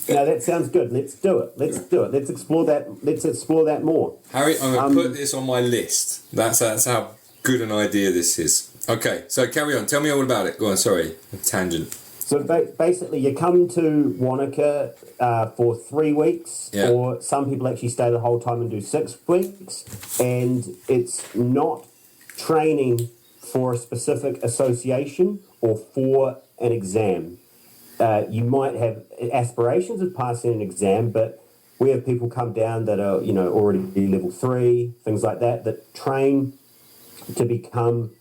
No, that sounds good. Let's do it. Let's do it. Let's explore that more. Harry, I'm going to put this on my list. That's how good an idea this is. Okay, so carry on. Tell me all about it. Go on, sorry. A tangent. So basically, you come to Wanaka for 3 weeks, or some people actually stay the whole time and do 6 weeks, and it's not training for a specific association or for an exam. You might have aspirations of passing an exam, but we have people come down that are, already level 3, things like that train to become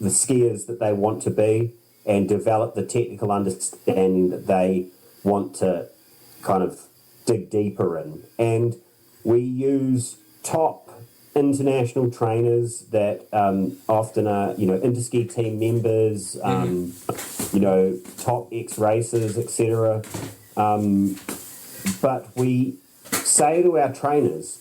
the skiers that they want to be and develop the technical understanding that they want to kind of dig deeper in. And we use top international trainers that often are, interski team members, top ex-racers, etc. But we say to our trainers,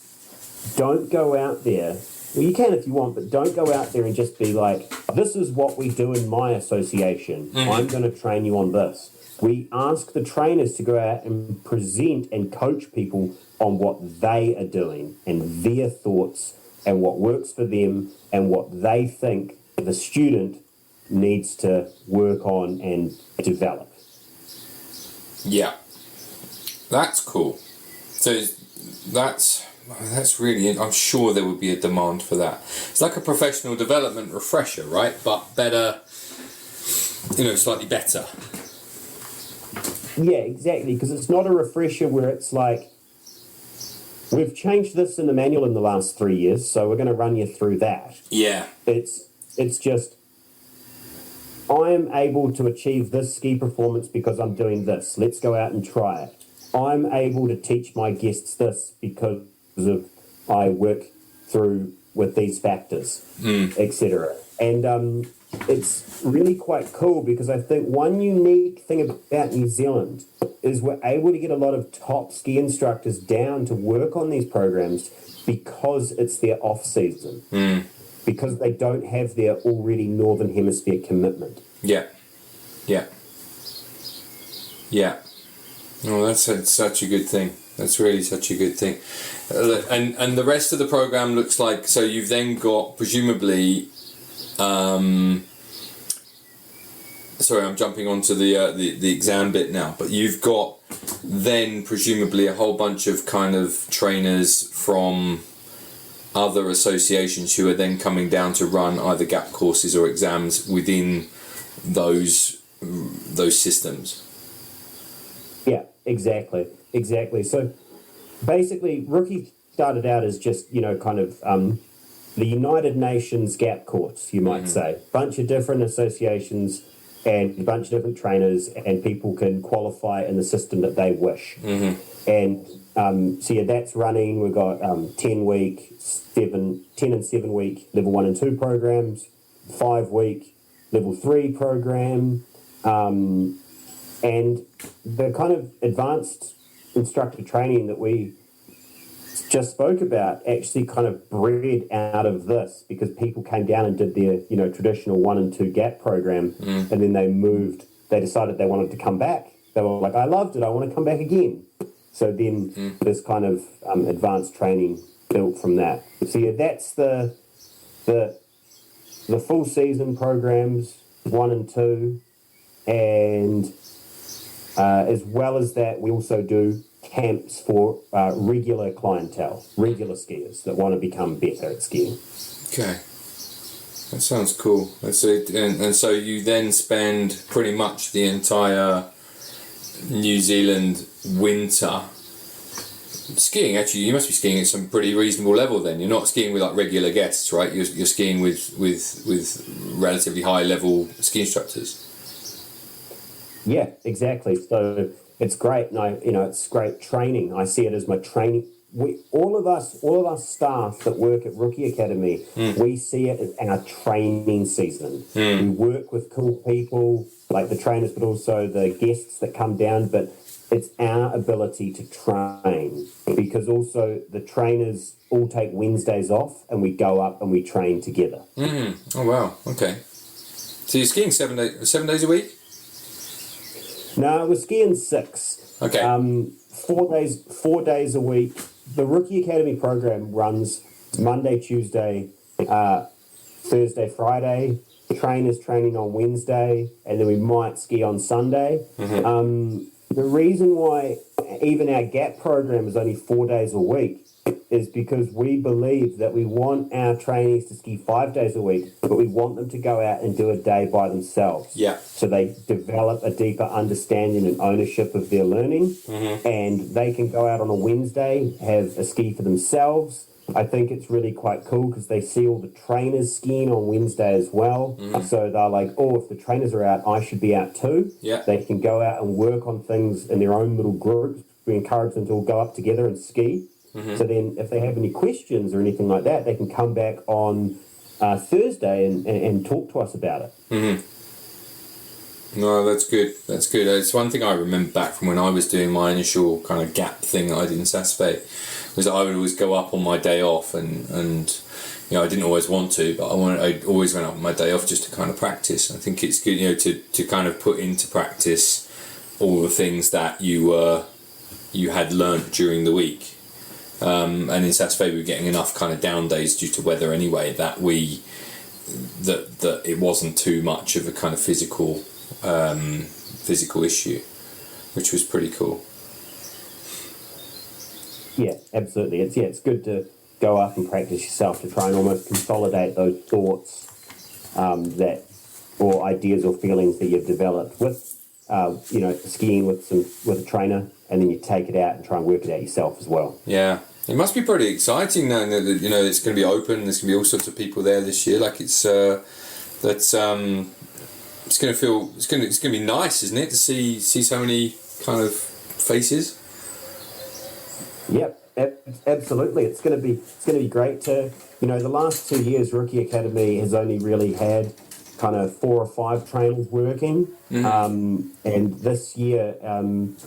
don't go out there. Well, you can if you want, but don't go out there and just be like, this is what we do in my association. I'm going to train you on this. We ask the trainers to go out and present and coach people on what they are doing and their thoughts and what works for them and what they think the student needs to work on and develop. Yeah. That's cool. So that's really, I'm sure there would be a demand for that. It's like a professional development refresher, right? But better, slightly better. Yeah, exactly. Because it's not a refresher where it's like, we've changed this in the manual in the last 3 years, so we're going to run you through that. Yeah. It's just, I'm able to achieve this ski performance because I'm doing this. Let's go out and try it. I'm able to teach my guests this because of I work through with these factors, etc. And it's really quite cool because I think one unique thing about New Zealand is we're able to get a lot of top ski instructors down to work on these programs because it's their off season, because they don't have their already Northern Hemisphere commitment. Yeah. Oh, that's such a good thing. That's really such a good thing. And the rest of the program looks like, so you've then got presumably, sorry, I'm jumping onto the exam bit now, but you've got then presumably a whole bunch of kind of trainers from other associations who are then coming down to run either gap courses or exams within those systems. Yeah, exactly. So basically, Rookie started out as just, kind of the United Nations gap course, you might say. Bunch of different associations and a bunch of different trainers, and people can qualify in the system that they wish. And that's running. We've got 10 and 7 week level 1 and 2 programs, 5 week level 3 program, and the kind of advanced instructor training that we just spoke about actually kind of bred out of this because people came down and did their, traditional 1 and 2 gap program, and then they decided they wanted to come back. They were like, I loved it, I want to come back again. So then this kind of advanced training built from that. So yeah, that's the full season programs, 1 and 2, and as well as that, we also do camps for regular clientele, regular skiers that want to become better at skiing. Okay, that sounds cool. That's it. And so you then spend pretty much the entire New Zealand winter skiing. Actually, you must be skiing at some pretty reasonable level then. You're not skiing with like regular guests, right? You're skiing with relatively high level ski instructors. Yeah, exactly. So it's great. And it's great training. I see it as my training. All of us staff that work at Rookie Academy, we see it as our training season. We work with cool people like the trainers, but also the guests that come down. But it's our ability to train, because also the trainers all take Wednesdays off and we go up and we train together. Oh wow, okay. So you're skiing 7 days a week? No, we're skiing 6. Okay. 4 days a week. The Rookie Academy program runs Monday, Tuesday, Thursday, Friday. Trainers training on Wednesday, and then we might ski on Sunday. The reason why even our GAP program is only 4 days a week is because we believe that we want our trainees to ski 5 days a week, but we want them to go out and do a day by themselves. Yeah. So they develop a deeper understanding and ownership of their learning, and they can go out on a Wednesday, have a ski for themselves. I think it's really quite cool because they see all the trainers skiing on Wednesday as well. So they're like, oh, if the trainers are out, I should be out too. Yeah. They can go out and work on things in their own little groups. We encourage them to all go up together and ski. So then if they have any questions or anything like that, they can come back on Thursday and talk to us about it. No, that's good. That's good. It's one thing I remember back from when I was doing my initial kind of GAP thing that I did in SASPE, was that I would always go up on my day off and I didn't always want to, but I always went up on my day off just to kind of practice. I think it's good, to kind of put into practice all the things that you had learnt during the week. And in SASPE we were getting enough kind of down days due to weather anyway that that it wasn't too much of a kind of physical issue, which was pretty cool. Yeah, absolutely. It's good to go up and practice yourself to try and almost consolidate those thoughts or ideas or feelings that you've developed with skiing with a trainer, and then you take it out and try and work it out yourself as well. Yeah. It must be pretty exciting knowing that it's going to be open. There's going to be all sorts of people there this year. Like it's going to be nice, isn't it, to see so many kind of faces? Yep, absolutely. It's going to be great to the last 2 years Rookie Academy has only really had kind of 4 or 5 trainers working, and this year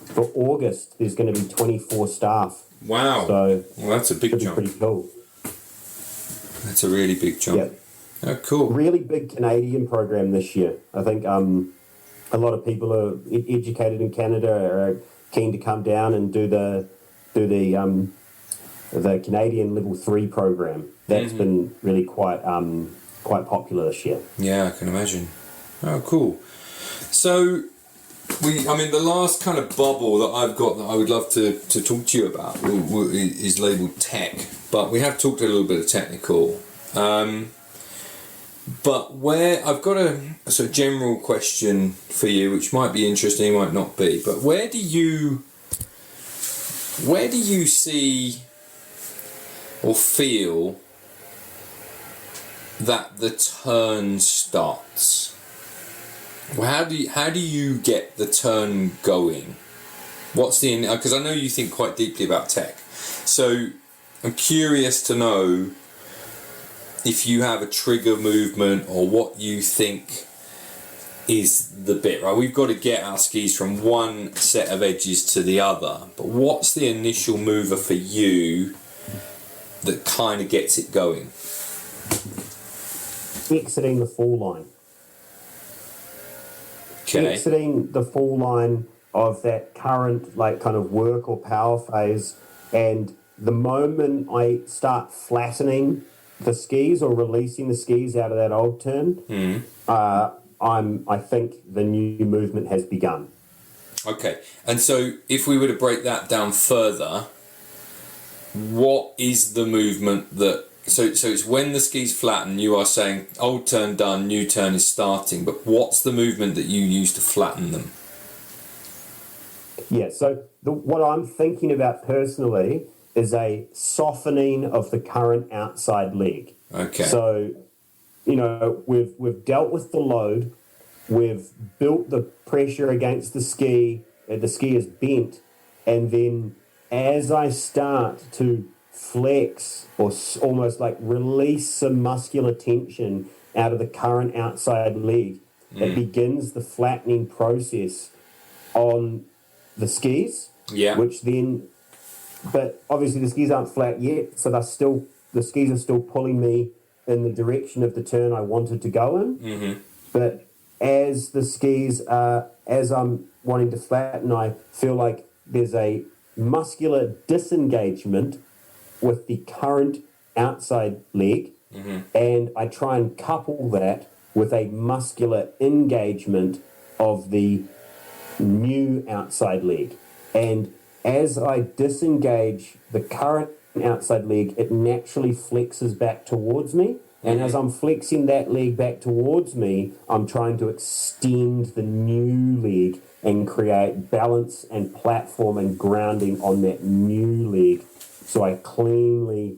for August there's going to be 24 staff. Wow! So that's a big jump. Pretty cool. That's a really big jump. Yep. Oh, cool. Really big Canadian program this year. I think a lot of people are educated in Canada are keen to come down and do the Canadian Level 3 program. That's been really quite popular this year. Yeah, I can imagine. Oh, cool. So, the last kind of bubble that I've got that I would love to talk to you about is labelled tech, but we have talked a little bit of technical. But where I've got a sort of general question for you, which might be interesting, might not be, but where do you see or feel that the turn starts? Well, how do you get the turn going? What's because I know you think quite deeply about tech, so I'm curious to know if you have a trigger movement or what you think is the bit, right? We've got to get our skis from one set of edges to the other, but what's the initial mover for you that kind of gets it going? Exiting the fall line. Okay. Exiting the fall line of that current kind of work or power phase, and the moment I start flattening the skis or releasing the skis out of that old turn, I think the new movement has begun. Okay, and so if we were to break that down further, what is the movement that? So it's when the skis flatten, you are saying old turn done, new turn is starting. But what's the movement that you use to flatten them? Yeah. So what I'm thinking about personally is a softening of the current outside leg. Okay. So, we've dealt with the load, we've built the pressure against the ski is bent, and then as I start to flex or almost like release some muscular tension out of the current outside leg, it begins the flattening process on the skis, which then, but obviously the skis aren't flat yet, so the skis are still pulling me in the direction of the turn I wanted to go in. But as the skis as I'm wanting to flatten, I feel like there's a muscular disengagement with the current outside leg, and I try and couple that with a muscular engagement of the new outside leg. And as I disengage the current outside leg, it naturally flexes back towards me. And as I'm flexing that leg back towards me, I'm trying to extend the new leg and create balance and platform and grounding on that new leg. So I cleanly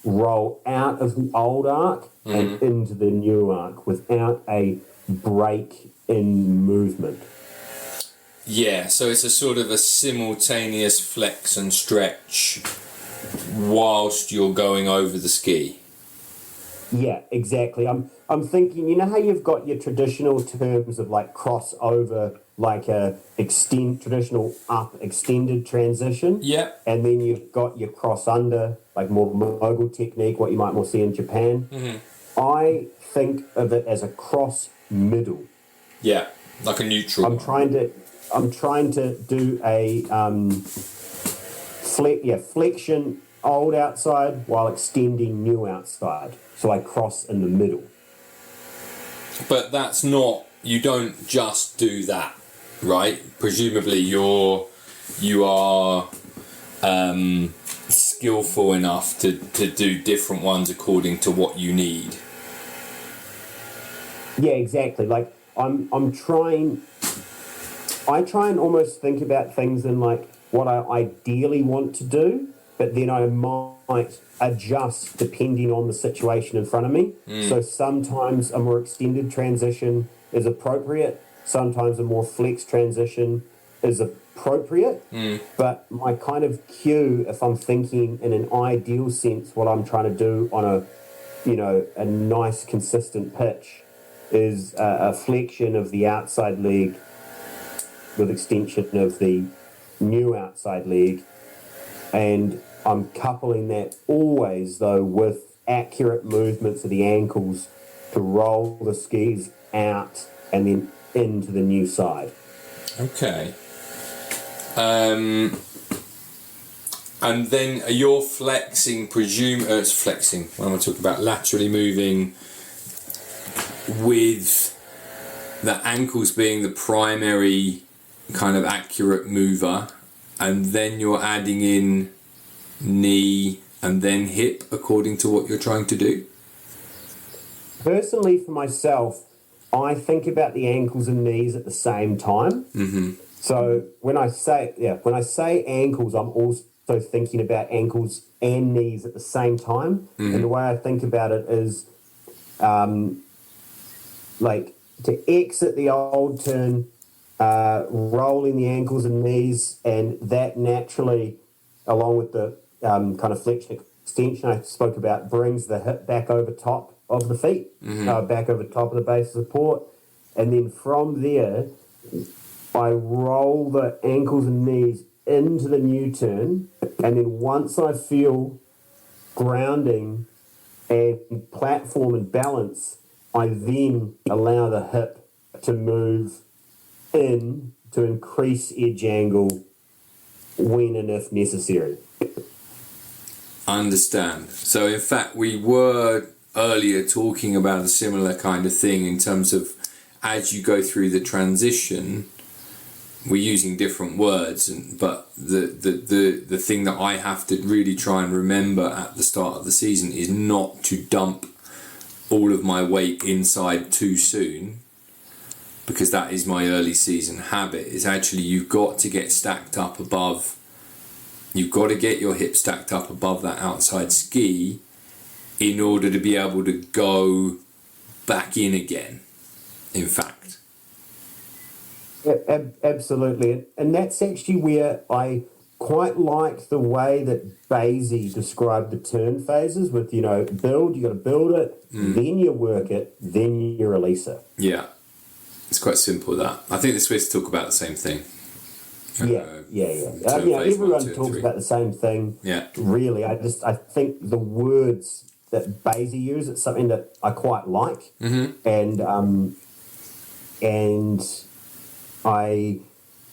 roll out of the old arc and into the new arc without a break in movement. Yeah, so it's a sort of a simultaneous flex and stretch whilst you're going over the ski. Yeah, exactly. I'm thinking, you know how you've got your traditional terms of like crossover, like a traditional up extended transition. Yeah. And then you've got your cross under, like more mogul technique, what you might more see in Japan. I think of it as a cross middle. Yeah, like a neutral. I'm trying to do a flexion old outside while extending new outside. So I cross in the middle. But that's not, you don't just do that, right? Presumably you are skillful enough to do different ones according to what you need. Yeah, exactly. Like I try and almost think about things in like what I ideally want to do, but then I might adjust depending on the situation in front of me. So sometimes a more extended transition is appropriate. Sometimes a more flex transition is appropriate. But my kind of cue, if I'm thinking in an ideal sense, what I'm trying to do on a nice consistent pitch is a flexion of the outside leg with extension of the new outside leg. And I'm coupling that always, though, with accurate movements of the ankles to roll the skis out and then into the new side. Okay. And then you're flexing, it's flexing, when I'm talking about laterally moving with the ankles being the primary kind of accurate mover, and then you're adding in knee and then hip according to what you're trying to do? Personally, for myself, I think about the ankles and knees at the same time. So when I say ankles, I'm also thinking about ankles and knees at the same time. And the way I think about it is like to exit the old turn, rolling the ankles and knees, and that naturally, along with the kind of flexion extension I spoke about, brings the hip back over top of the feet, back over top of the base of support. And then from there, I roll the ankles and knees into the new turn. And then once I feel grounding and platform and balance, I then allow the hip to move in to increase edge angle when and if necessary. I understand. So in fact, we were earlier talking about a similar kind of thing in terms of as you go through the transition, we're using different words, but the thing that I have to really try and remember at the start of the season is not to dump all of my weight inside too soon, because that is my early season habit. Is actually you've got to get stacked up above. You've got to get your hips stacked up above that outside ski in order to be able to go back in again, in fact. Absolutely. And that's actually where I quite like the way that Basie described the turn phases with, build, you got to build it, then you work it, then you release it. Yeah. It's quite simple, that. I think they're supposed to talk about the same thing. Everyone talks about the same thing. Yeah. Really, I think the words that Basie use, it's something that I quite like. And I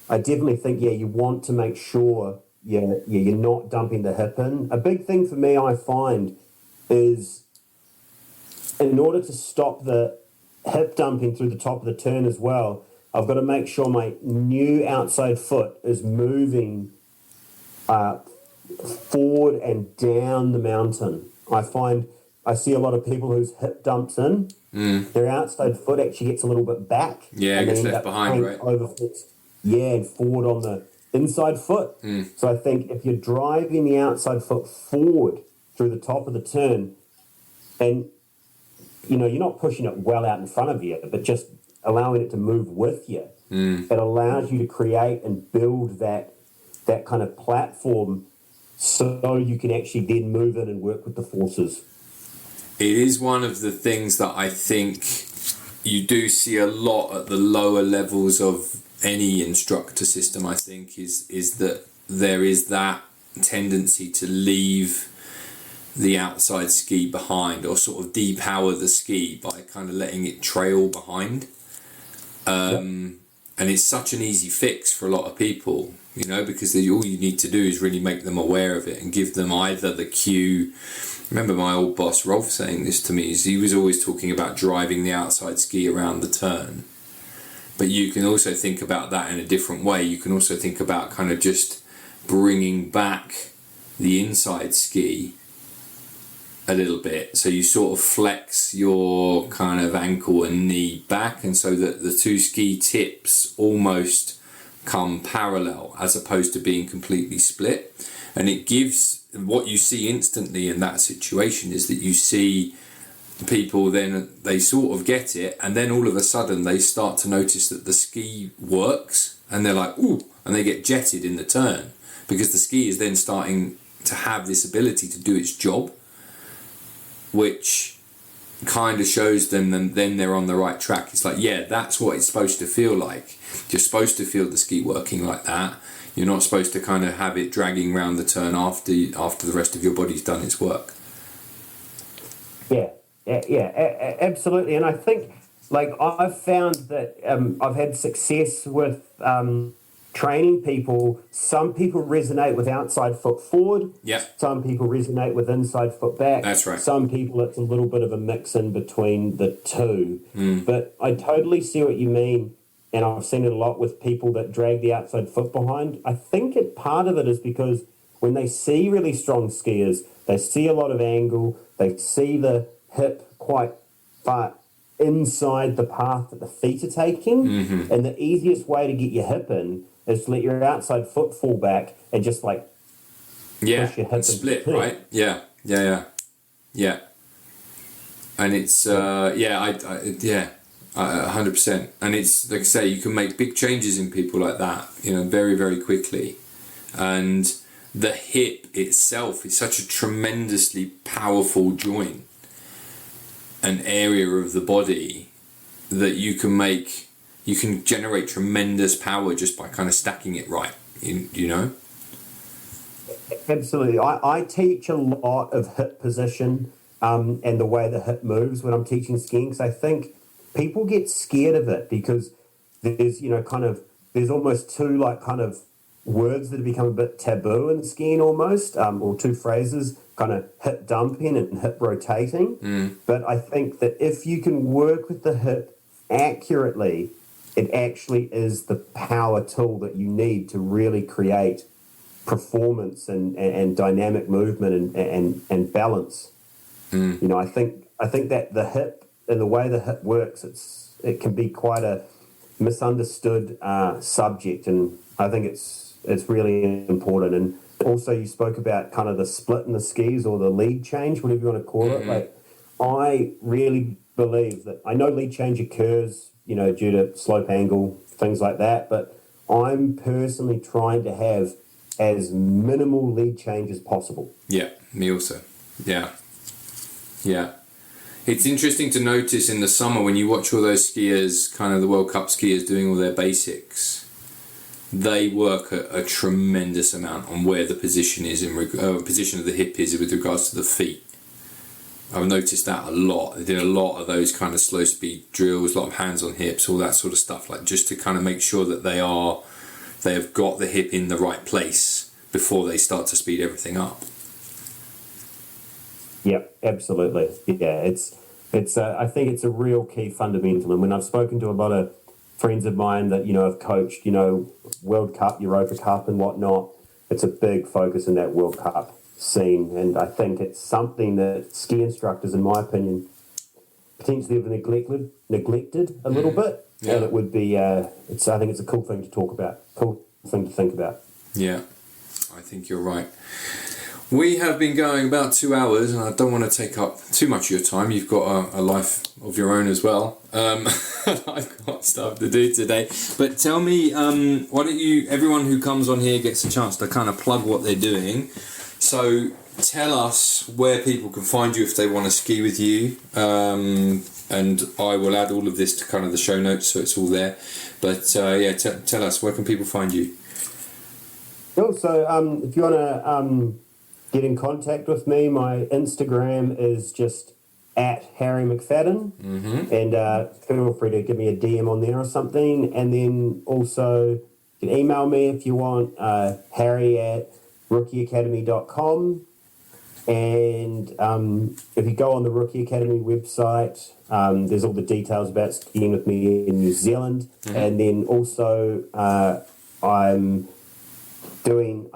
definitely think, you want to make sure you're not dumping the hip in. A big thing for me, I find, is in order to stop the hip dumping through the top of the turn as well, I've got to make sure my new outside foot is moving forward and down the mountain. I see a lot of people whose hip dumps in, their outside foot actually gets a little bit back. Yeah, it gets left behind, right? And forward on the inside foot. So I think if you're driving the outside foot forward through the top of the turn, and you're not pushing it well out in front of you, but just allowing it to move with you, it allows you to create and build that kind of platform so you can actually then move in and work with the forces. It is one of the things that I think you do see a lot at the lower levels of any instructor system, I think, is that there is that tendency to leave the outside ski behind, or sort of depower the ski by kind of letting it trail behind. And it's such an easy fix for a lot of people, because all you need to do is really make them aware of it and give them either the cue. I remember my old boss Rolf saying this to me, is he was always talking about driving the outside ski around the turn. But you can also think about that in a different way. You can also think about kind of just bringing back the inside ski a little bit, so you sort of flex your kind of ankle and knee back, and so that the two ski tips almost come parallel as opposed to being completely split. And it gives, what you see instantly in that situation is that you see people, then they sort of get it, and then all of a sudden they start to notice that the ski works, and they're like, ooh, and they get jetted in the turn because the ski is then starting to have this ability to do its job, which kind of shows them then they're on the right track. It's like, that's what it's supposed to feel like. You're supposed to feel the ski working like that. You're not supposed to kind of have it dragging around the turn after the rest of your body's done its work. Absolutely. And I think, I've found that I've had success with training people. Some people resonate with outside foot forward. Yeah. Some people resonate with inside foot back. That's right. Some people, it's a little bit of a mix in between the two. But I totally see what you mean, and I've seen it a lot with people that drag the outside foot behind. I think part of it is because when they see really strong skiers, they see a lot of angle, they see the hip quite far inside the path that the feet are taking, and the easiest way to get your hip in is to let your outside foot fall back and just push your hip and split, right? Yeah. And it's 100%. And it's like I say, you can make big changes in people like that, very, very quickly. And the hip itself is such a tremendously powerful joint, an area of the body that you can generate tremendous power just by kind of stacking it right, Absolutely. I teach a lot of hip position and the way the hip moves when I'm teaching skiing, because I think people get scared of it because there's, there's almost two words that have become a bit taboo in skiing almost, or two phrases, kind of hip dumping and hip rotating. But I think that if you can work with the hip accurately, it actually is the power tool that you need to really create performance and dynamic movement and balance. I think that the hip and the way the hip works, it can be quite a misunderstood subject, and I think it's really important. And also, you spoke about kind of the split in the skis or the lead change, whatever you want to call it. I really believe that, I know lead change occurs due to slope angle, things like that. But I'm personally trying to have as minimal lead change as possible. Yeah, me also. Yeah. It's interesting to notice in the summer when you watch all those skiers, kind of the World Cup skiers doing all their basics, they work a tremendous amount on where the position is position of the hip is with regards to the feet. I've noticed that a lot. They did a lot of those kind of slow speed drills, a lot of hands on hips, all that sort of stuff, like just to kind of make sure that they have got the hip in the right place before they start to speed everything up. Yeah, absolutely. Yeah, it's. I think it's a real key fundamental. And when I've spoken to a lot of friends of mine that have coached, World Cup, Europa Cup, and whatnot, it's a big focus in that World Cup scene. And I think it's something that ski instructors, in my opinion, potentially have neglected a little bit. Yeah. And it would be. I think it's a cool thing to talk about. Cool thing to think about. Yeah, I think you're right. We have been going about 2 hours, and I don't want to take up too much of your time. You've got a life of your own as well. I've got stuff to do today. But tell me, why don't you, everyone who comes on here gets a chance to kind of plug what they're doing. So tell us where people can find you if they want to ski with you. And I will add all of this to kind of the show notes so it's all there. But tell us, where can people find you? Cool. So if you want to get in contact with me, my Instagram is just at Harry McFadden. Mm-hmm. And feel free to give me a DM on there or something. And then also you can email me if you want, harry@rookieacademy.com. And if you go on the Rookie Academy website, there's all the details about skiing with me in New Zealand. Mm-hmm. And then also I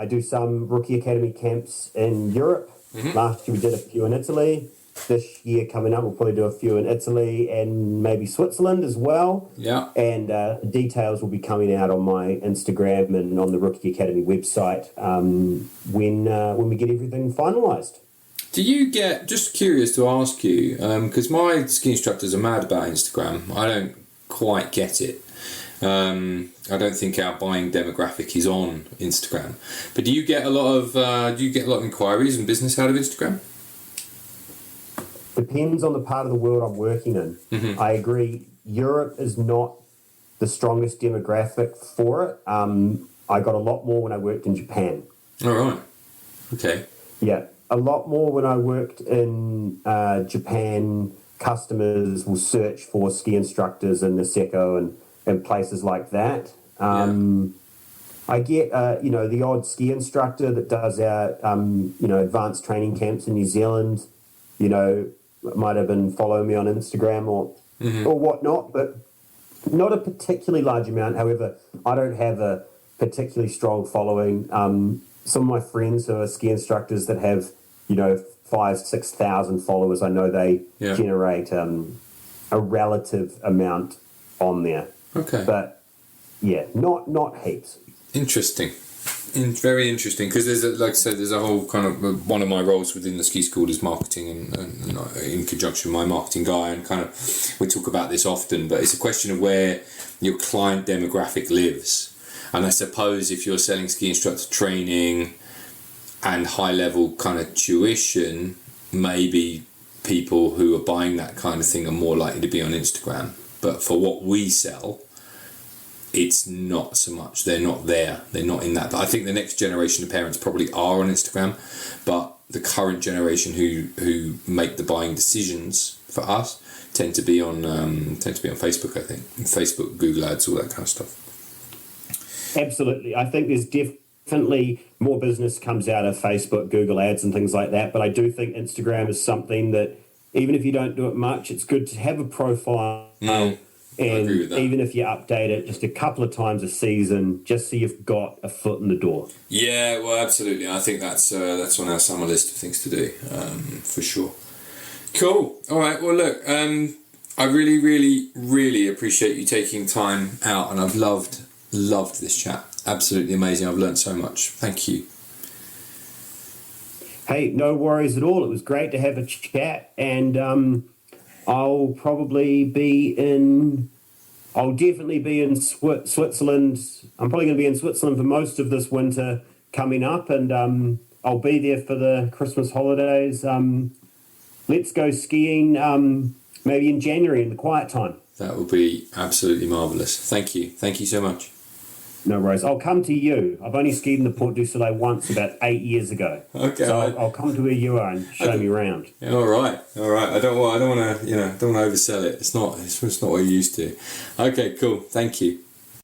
do some Rookie Academy camps in Europe. Mm-hmm. Last year we did a few in Italy. This year coming up we'll probably do a few in Italy and maybe Switzerland as well. Yeah. And details will be coming out on my Instagram and on the Rookie Academy website when we get everything finalised. Do you get, just curious to ask you, because my ski instructors are mad about Instagram. I don't quite get it. I don't think our buying demographic is on Instagram. But do you get a lot of inquiries and business out of Instagram? Depends on the part of the world I'm working in. Mm-hmm. I agree. Europe is not the strongest demographic for it. I got a lot more when I worked in Japan. All right. Okay. Yeah, a lot more when I worked in Japan. Customers will search for ski instructors in Niseko and places like that. I get, the odd ski instructor that does our, advanced training camps in New Zealand, might have been following me on Instagram or whatnot, but not a particularly large amount. However, I don't have a particularly strong following. Some of my friends who are ski instructors that have, 5,000-6,000 followers, I know they generate a relative amount on there. Okay. But yeah, not heaps. Interesting. Very interesting, because there's a whole kind of, one of my roles within the ski school is marketing and in conjunction with my marketing guy, and kind of we talk about this often, but it's a question of where your client demographic lives. And I suppose if you're selling ski instructor training and high level kind of tuition, maybe people who are buying that kind of thing are more likely to be on Instagram. But for what we sell, it's not so much. They're not there. They're not in that. I think the next generation of parents probably are on Instagram, but the current generation who make the buying decisions for us tend to be on Facebook. I think Facebook, Google Ads, all that kind of stuff. Absolutely, I think there's definitely more business comes out of Facebook, Google Ads, and things like that. But I do think Instagram is something that, even if you don't do it much, it's good to have a profile. And even if you update it just a couple of times a season, just so you've got a foot in the door. Yeah, well, absolutely. I think that's on our summer list of things to do, for sure. Cool. All right. Well, look, I really, really, really appreciate you taking time out, and I've loved this chat. Absolutely amazing. I've learned so much. Thank you. Hey, no worries at all. It was great to have a chat, and I'll probably be in I'll definitely be in Switzerland. I'm probably going to be in Switzerland for most of this winter coming up, and I'll be there for the Christmas holidays. Let's go skiing maybe in January in the quiet time. That would be absolutely marvellous. Thank you. Thank you so much. No worries. I'll come to you. I've only skied in the Port du Soleil once about 8 years ago. Okay. So I'll come to where you are and show me around. Yeah, all right. I don't want to oversell it. It's not what you're used to. Okay, cool. Thank you.